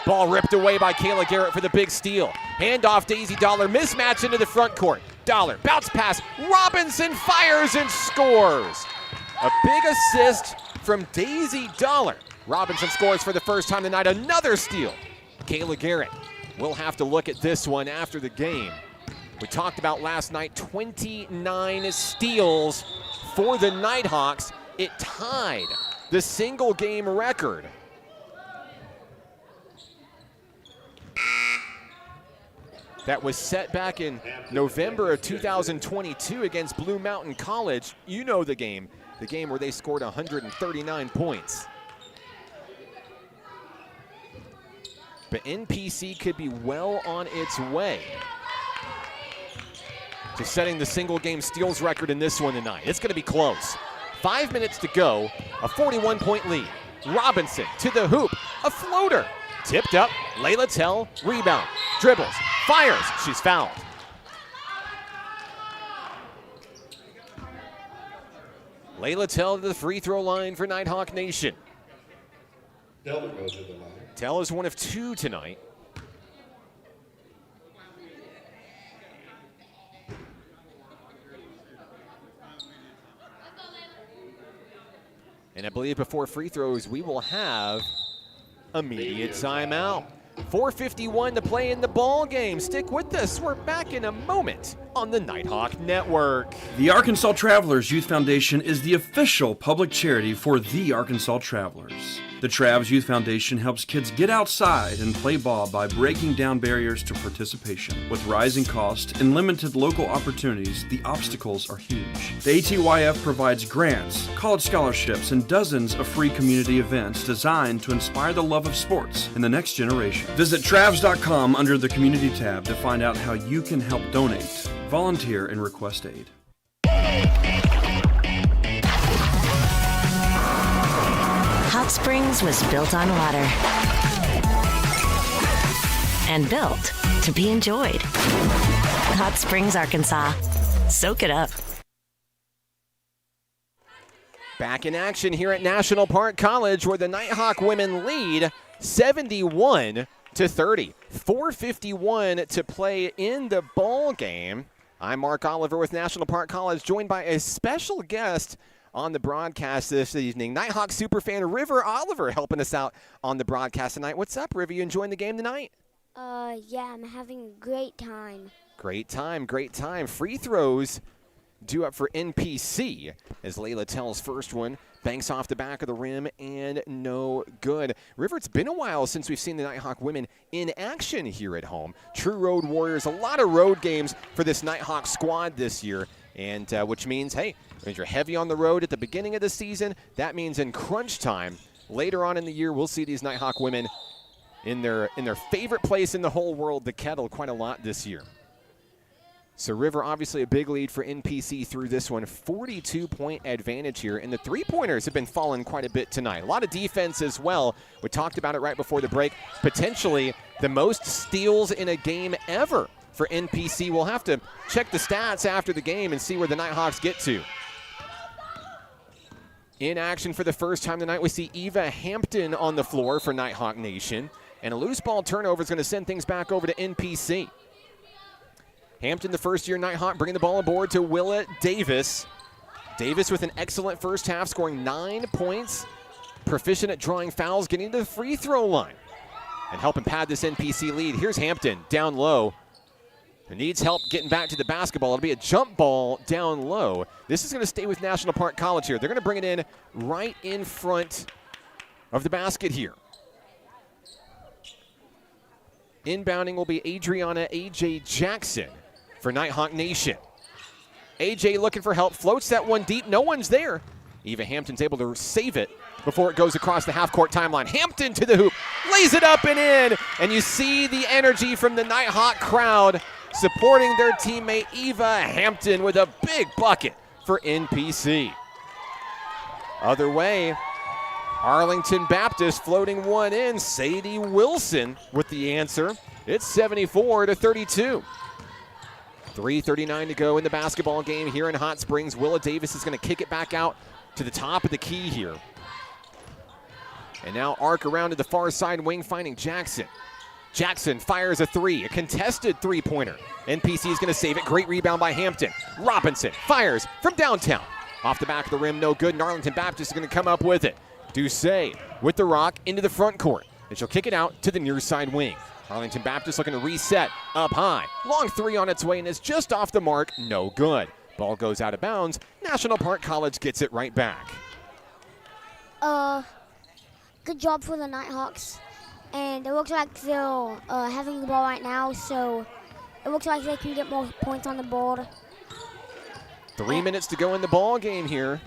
Ball ripped away by Kayla Garrett for the big steal. Handoff Daisy Dollar, mismatch into the front court. Dollar, bounce pass, Robinson fires and scores. A big assist from Daisy Dollar. Robinson scores for the first time tonight, another steal. Kayla Garrett will have to look at this one after the game. We talked about last night, 29 steals for the Nighthawks. It tied the single game record. That was set back in November of 2022 against Blue Mountain College. You know the game where they scored 139 points. But NPC could be well on its way to setting the single game steals record in this one tonight. It's going to be close. 5 minutes to go, a 41-point lead. Robinson to the hoop, a floater. Tipped up, Layla Tell, rebound, dribbles, fires, she's fouled. Layla Tell to the free throw line for Nighthawk Nation. Delta goes to the line. Tell is 1 of 2 tonight. And I believe before free throws, we will have immediate timeout. 4:51 to play in the ball game. Stick with us. We're back in a moment on the Nighthawk Network. The Arkansas Travelers Youth Foundation is the official public charity for the Arkansas Travelers. The Travs Youth Foundation helps kids get outside and play ball by breaking down barriers to participation. With rising costs and limited local opportunities, the obstacles are huge. The ATYF provides grants, college scholarships, and dozens of free community events designed to inspire the love of sports in the next generation. Visit Travs.com under the Community tab to find out how you can help donate, volunteer, and request aid. Hot Springs was built on water and built to be enjoyed. Hot Springs, Arkansas. Soak it up. Back in action here at National Park College, where the Nighthawk women lead 71-30. 4:51 to play in the ball game. I'm Mark Oliver with National Park College, joined by a special guest on the broadcast this evening. Nighthawk superfan River Oliver helping us out on the broadcast tonight. What's up, River? You enjoying the game tonight? Yeah, I'm having a great time. Great time, great time. Free throws due up for NPC as Layla Tell's first one banks off the back of the rim and no good. River, it's been a while since we've seen the Nighthawk women in action here at home. True road warriors, a lot of road games for this Nighthawk squad this year, and which means, hey, if you're heavy on the road at the beginning of the season, that means in crunch time later on in the year, we'll see these Nighthawk women in their favorite place in the whole world, the Kettle, quite a lot this year. So River, obviously a big lead for NPC through this one. 42-point advantage here, and the three-pointers have been falling quite a bit tonight. A lot of defense as well. We talked about it right before the break. Potentially the most steals in a game ever for NPC. We'll have to check the stats after the game and see where the Nighthawks get to. In action for the first time tonight, we see Eva Hampton on the floor for Nighthawk Nation. And a loose ball turnover is going to send things back over to NPC. Hampton, the first-year Nighthawk, bringing the ball aboard to Willa Davis. Davis with an excellent first half, scoring 9 points. Proficient at drawing fouls, getting to the free throw line. And helping pad this NPC lead. Here's Hampton, down low. Who needs help getting back to the basketball. It'll be a jump ball down low. This is going to stay with National Park College here. They're going to bring it in right in front of the basket here. Inbounding will be Adriana A.J. Jackson for Nighthawk Nation. A.J. looking for help, floats that one deep. No one's there. Eva Hampton's able to save it before it goes across the half-court timeline. Hampton to the hoop, lays it up and in. And you see the energy from the Nighthawk crowd supporting their teammate Eva Hampton with a big bucket for NPC. Other way, Arlington Baptist floating one in. Sadie Wilson with the answer. It's 74-32. 3:39 to go in the basketball game here in Hot Springs. Willa Davis is going to kick it back out to the top of the key here. And now arc around to the far side wing, finding Jackson. Jackson fires a three, a contested three-pointer. NPC is going to save it. Great rebound by Hampton. Robinson fires from downtown. Off the back of the rim, no good. And Arlington Baptist is going to come up with it. Ducey with the rock into the front court. And she'll kick it out to the near side wing. Arlington Baptist looking to reset up high. Long three on its way, and it's just off the mark. No good. Ball goes out of bounds. National Park College gets it right back. Good job for the Nighthawks. And it looks like they're having the ball right now, so it looks like they can get more points on the board. 3 minutes to go in the ball game here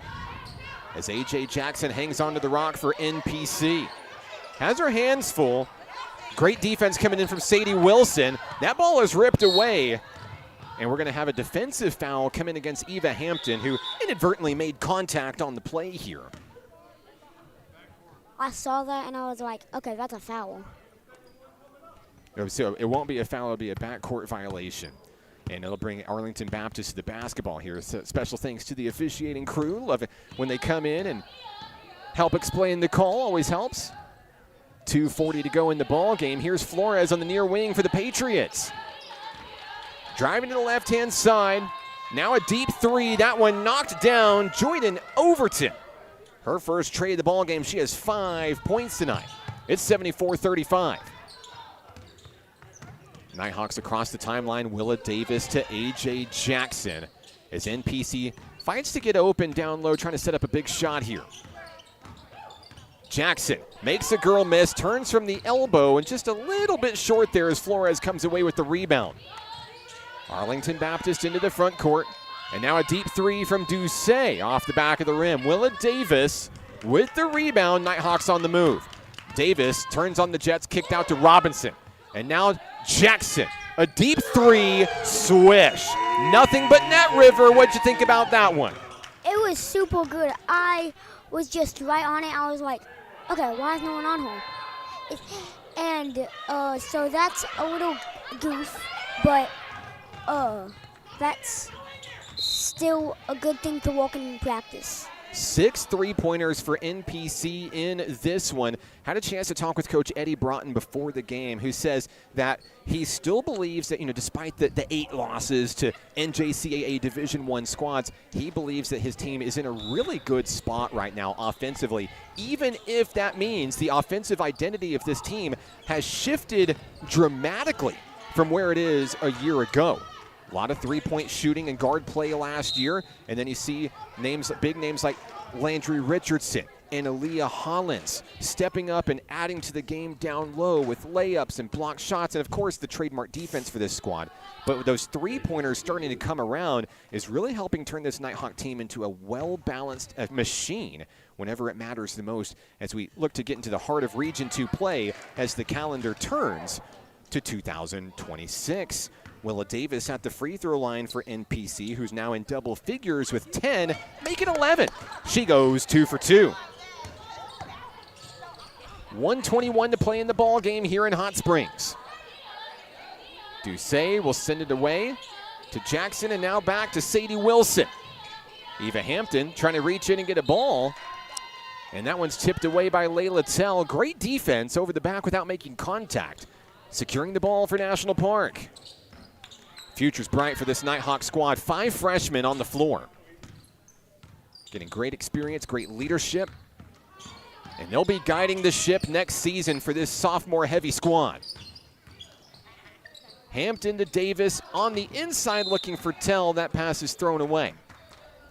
as A.J. Jackson hangs onto the rock for NPC. Has her hands full. Great defense coming in from Sadie Wilson. That ball is ripped away. And we're going to have a defensive foul come in against Eva Hampton, who inadvertently made contact on the play here. I saw that and I was like, okay, that's a foul. So it won't be a foul, it'll be a backcourt violation. And it'll bring Arlington Baptist to the basketball here. So special thanks to the officiating crew. Love it when they come in and help explain the call, always helps. 2:40 to go in the ball game. Here's Flores on the near wing for the Patriots. Driving to the left-hand side. Now a deep three. That one knocked down. Joyden Overton Her first trade of the ball game, she has 5 points tonight. It's 74-35. Nighthawks across the timeline. Willa Davis to A.J. Jackson as NPC fights to get open down low, trying to set up a big shot here. Jackson makes a girl miss, turns from the elbow, and just a little bit short there as Flores comes away with the rebound. Arlington Baptist into the front court, and now a deep three from Doucet off the back of the rim. Willa Davis with the rebound. Nighthawks on the move. Davis turns on the Jets, kicked out to Robinson. And now Jackson, a deep three, swish. Nothing but net, River. What'd you think about that one? It was super good. I was just right on it. I was like, okay, why is no one on here? And so that's a little goof, but that's still a good thing to walk in practice. 6 3-pointers for NPC in this one. Had a chance to talk with Coach Eddie Broughton before the game, who says that he still believes that, despite the 8 losses to NJCAA Division I squads, he believes that his team is in a really good spot right now offensively, even if that means the offensive identity of this team has shifted dramatically from where it is a year ago. A lot of three-point shooting and guard play last year, and then you see big names like Landry Richardson and Aaliyah Hollins stepping up and adding to the game down low with layups and block shots, and of course the trademark defense for this squad. But with those three-pointers starting to come around is really helping turn this Nighthawk team into a well-balanced machine whenever it matters the most, as we look to get into the heart of Region 2 play as the calendar turns to 2026. Willa Davis at the free throw line for NPC, who's now in double figures with 10, make it 11. She goes 2 for 2. 1:21 to play in the ball game here in Hot Springs. Doucet will send it away to Jackson, and now back to Sadie Wilson. Eva Hampton trying to reach in and get a ball, and that one's tipped away by Layla Tell. Great defense over the back without making contact. Securing the ball for National Park. Future's bright for this Nighthawk squad. 5 freshmen on the floor. Getting great experience, great leadership. And they'll be guiding the ship next season for this sophomore-heavy squad. Hampton to Davis on the inside looking for Tell. That pass is thrown away.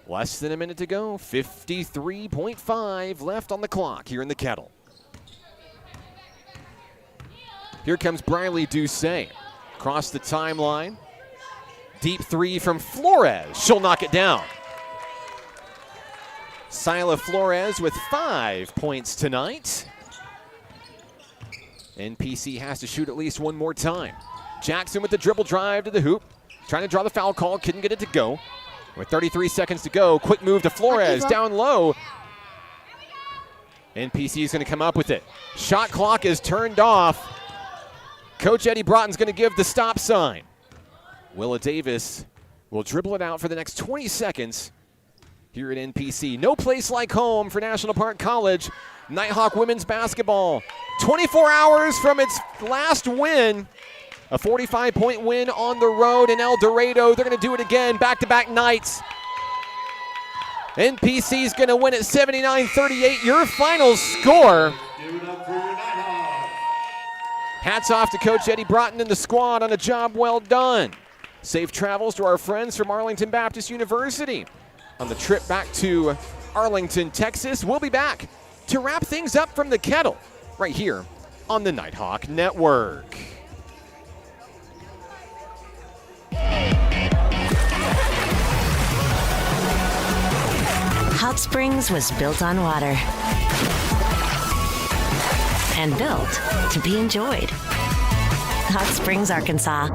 Less than a minute to go. 53.5 left on the clock here in the Kettle. Here comes Briley Doucet. Across the timeline. Deep three from Flores. She'll knock it down. Sila Flores with 5 points tonight. NPC has to shoot at least one more time. Jackson with the dribble drive to the hoop. Trying to draw the foul call. Couldn't get it to go. With 33 seconds to go. Quick move to Flores. Down low. NPC is going to come up with it. Shot clock is turned off. Coach Eddie Broughton's going to give the stop sign. Willa Davis will dribble it out for the next 20 seconds here at NPC. No place like home for National Park College. Nighthawk women's basketball. 24 hours from its last win. A 45-point win on the road in El Dorado. They're going to do it again, back-to-back nights. NPC is going to win at 79-38. Your final score. Hats off to Coach Eddie Broughton and the squad on a job well done. Safe travels to our friends from Arlington Baptist University on the trip back to Arlington, Texas. We'll be back to wrap things up from the Kettle right here on the Nighthawk Network. Hot Springs was built on water and built to be enjoyed. Hot Springs, Arkansas.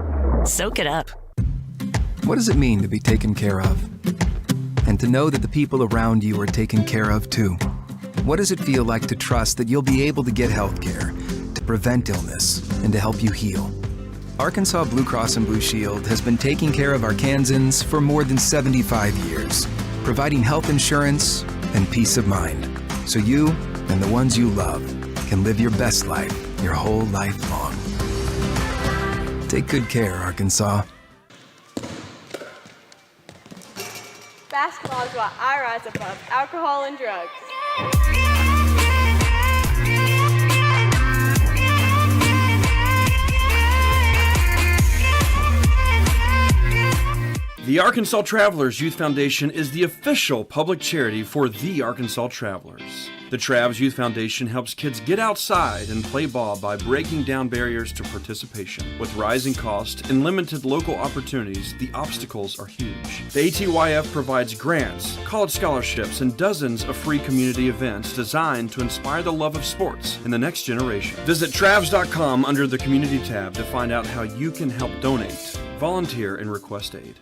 Soak it up. What does it mean to be taken care of? And to know that the people around you are taken care of too? What does it feel like to trust that you'll be able to get health care, to prevent illness, and to help you heal? Arkansas Blue Cross and Blue Shield has been taking care of Arkansans for more than 75 years, providing health insurance and peace of mind, so you and the ones you love can live your best life your whole life long. Take good care, Arkansas. Basketball is what I rise above alcohol and drugs. The Arkansas Travelers Youth Foundation is the official public charity for the Arkansas Travelers. The Travs Youth Foundation helps kids get outside and play ball by breaking down barriers to participation. With rising costs and limited local opportunities, the obstacles are huge. The ATYF provides grants, college scholarships, and dozens of free community events designed to inspire the love of sports in the next generation. Visit Travs.com under the Community tab to find out how you can help donate, volunteer, and request aid.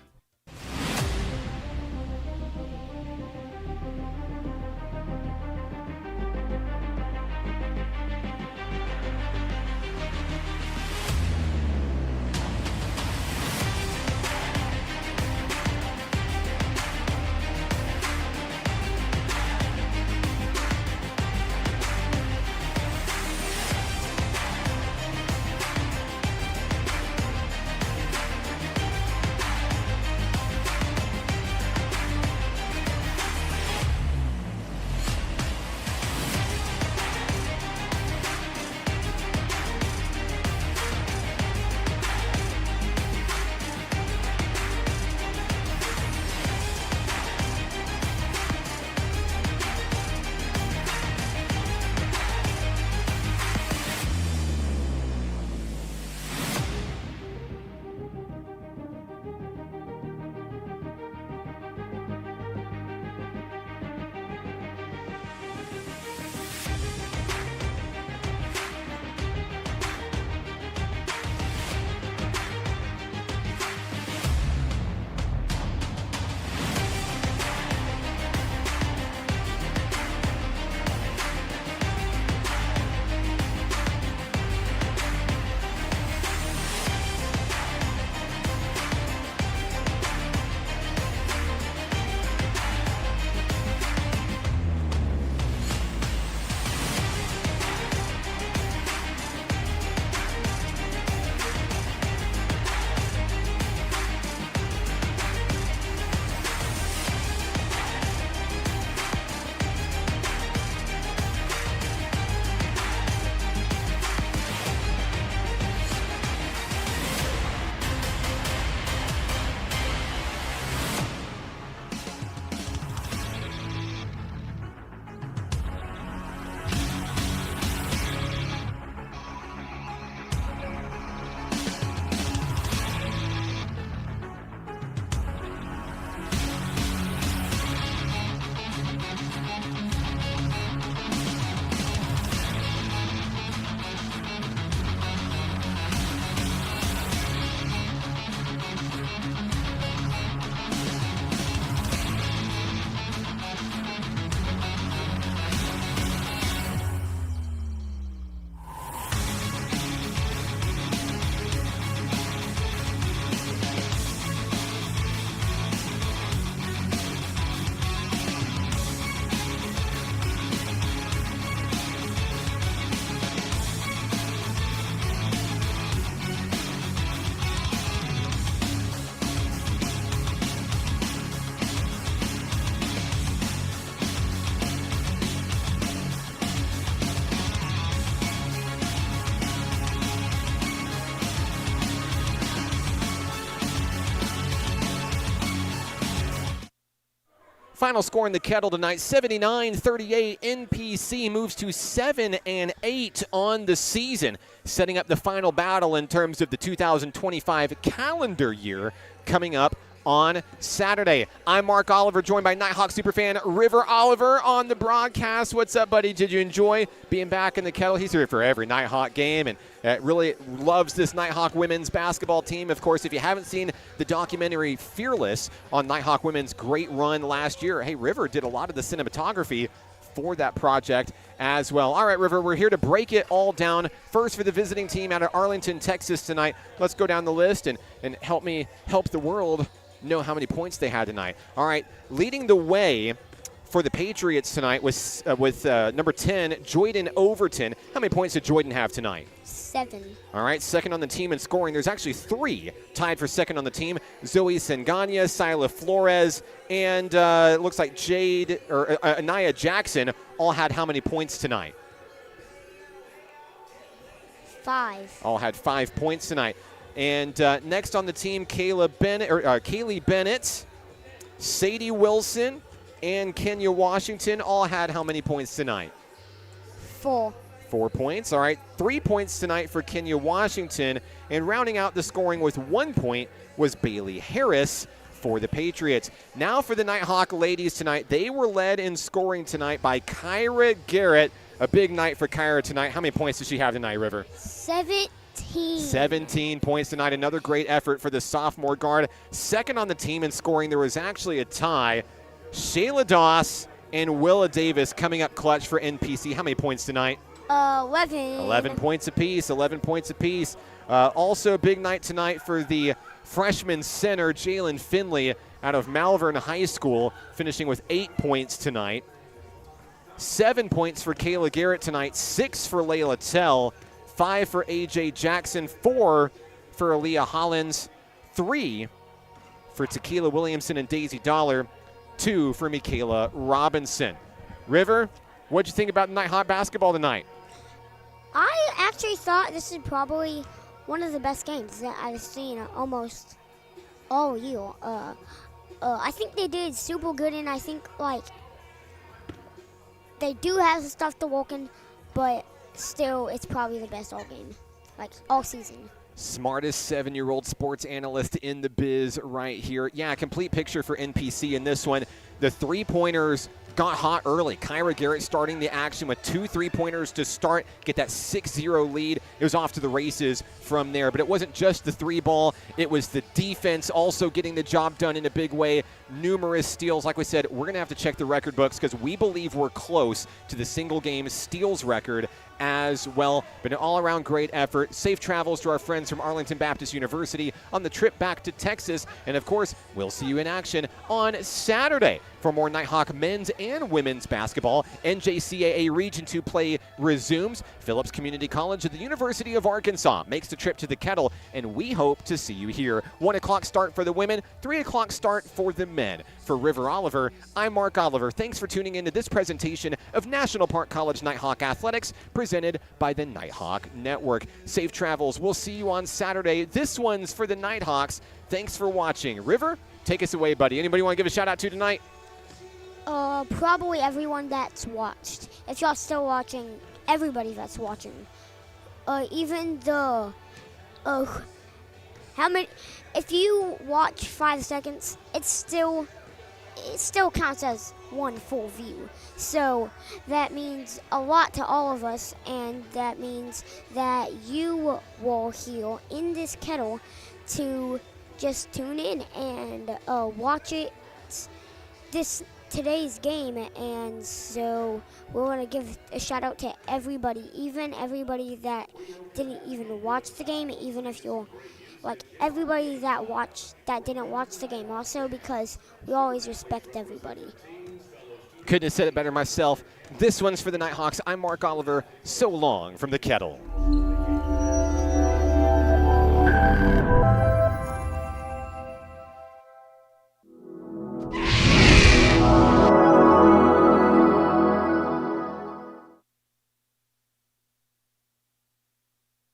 Final score in the Kettle tonight, 79-38. NPC moves to 7-8 on the season, setting up the final battle in terms of the 2025 calendar year coming up on Saturday. I'm Mark Oliver, joined by Nighthawk superfan River Oliver on the broadcast. What's up, buddy? Did you enjoy being back in the Kettle? He's here for every Nighthawk game and really loves this Nighthawk women's basketball team. Of course, if you haven't seen the documentary Fearless on Nighthawk women's great run last year, hey, River did a lot of the cinematography for that project as well. All right, River, we're here to break it all down. First for the visiting team out of Arlington, Texas tonight. Let's go down the list and help me help the world know how many points they had tonight. All right, leading the way for the Patriots tonight was with number 10, Joyden Overton. How many points did Joyden have tonight? 7. All right, second on the team in scoring. There's actually 3 tied for second on the team. Zoe Sengania, Sila Flores, and it looks like Anaya Jackson all had how many points tonight? 5. All had 5 points tonight. And next on the team, Kaylee Bennett, Sadie Wilson, and Kenya Washington all had how many points tonight? 4. 4 points. All right, 3 points tonight for Kenya Washington. And rounding out the scoring with 1 point was Bailey Harris for the Patriots. Now for the Nighthawk ladies tonight. They were led in scoring tonight by Kyra Garrett. A big night for Kyra tonight. How many points did she have tonight, River? 17. 17 points tonight. Another great effort for the sophomore guard. Second on the team in scoring. There was actually a tie. Shayla Doss and Willa Davis coming up clutch for NPC. How many points tonight? 11. 11 points apiece. 11 points apiece. Also a big night tonight for the freshman center, Jalen Finley, out of Malvern High School, finishing with 8 points tonight. 7 points for Kayla Garrett tonight. 6 for Layla Tell. 5 for A.J. Jackson. 4 for Aaliyah Hollins. 3 for Tequila Williamson and Daisy Dollar. 2 for Michaela Robinson. River, what'd you think about Nighthawk basketball tonight? I actually thought this is probably one of the best games that I've seen almost all year. I think they did super good, and I think they do have some stuff to work in, but still, it's probably the best all game, all season. Smartest 7-year-old sports analyst in the biz right here. Yeah, complete picture for NPC in this one. The three-pointers got hot early. Kyra Garrett starting the action with 2 3-pointers to start, get that 6-0 lead. It was off to the races from there. But it wasn't just the 3-ball. It was the defense also getting the job done in a big way. Numerous steals. Like we said, we're going to have to check the record books because we believe we're close to the single-game steals record as well. But an all-around great effort. Safe travels to our friends from Arlington Baptist University on the trip back to Texas. And, of course, we'll see you in action on Saturday for more Nighthawk men's and women's basketball. NJCAA Region 2 play resumes. Phillips Community College at the University of Arkansas makes the trip to the Kettle, and we hope to see you here. 1 o'clock start for the women, 3 o'clock start for the men. For River Oliver, I'm Mark Oliver. Thanks for tuning in to this presentation of National Park College Nighthawk Athletics presented by the Nighthawk Network. Safe travels. We'll see you on Saturday. This one's for the Nighthawks. Thanks for watching. River, take us away, buddy. Anybody want to give a shout out to tonight? Probably everyone that's watched. If y'all still watching, everybody that's watching. Even the, if you watch 5 seconds, it still counts as one full view. So that means a lot to all of us, and that means that you will here in this Kettle to just tune in and watch today's game. And so we're going to give a shout out to everybody, even everybody that didn't even watch the game, even if you're everybody that didn't watch the game also, because we always respect everybody. Couldn't have said it better myself. This one's for the Nighthawks. I'm Mark Oliver. So long from the Kettle.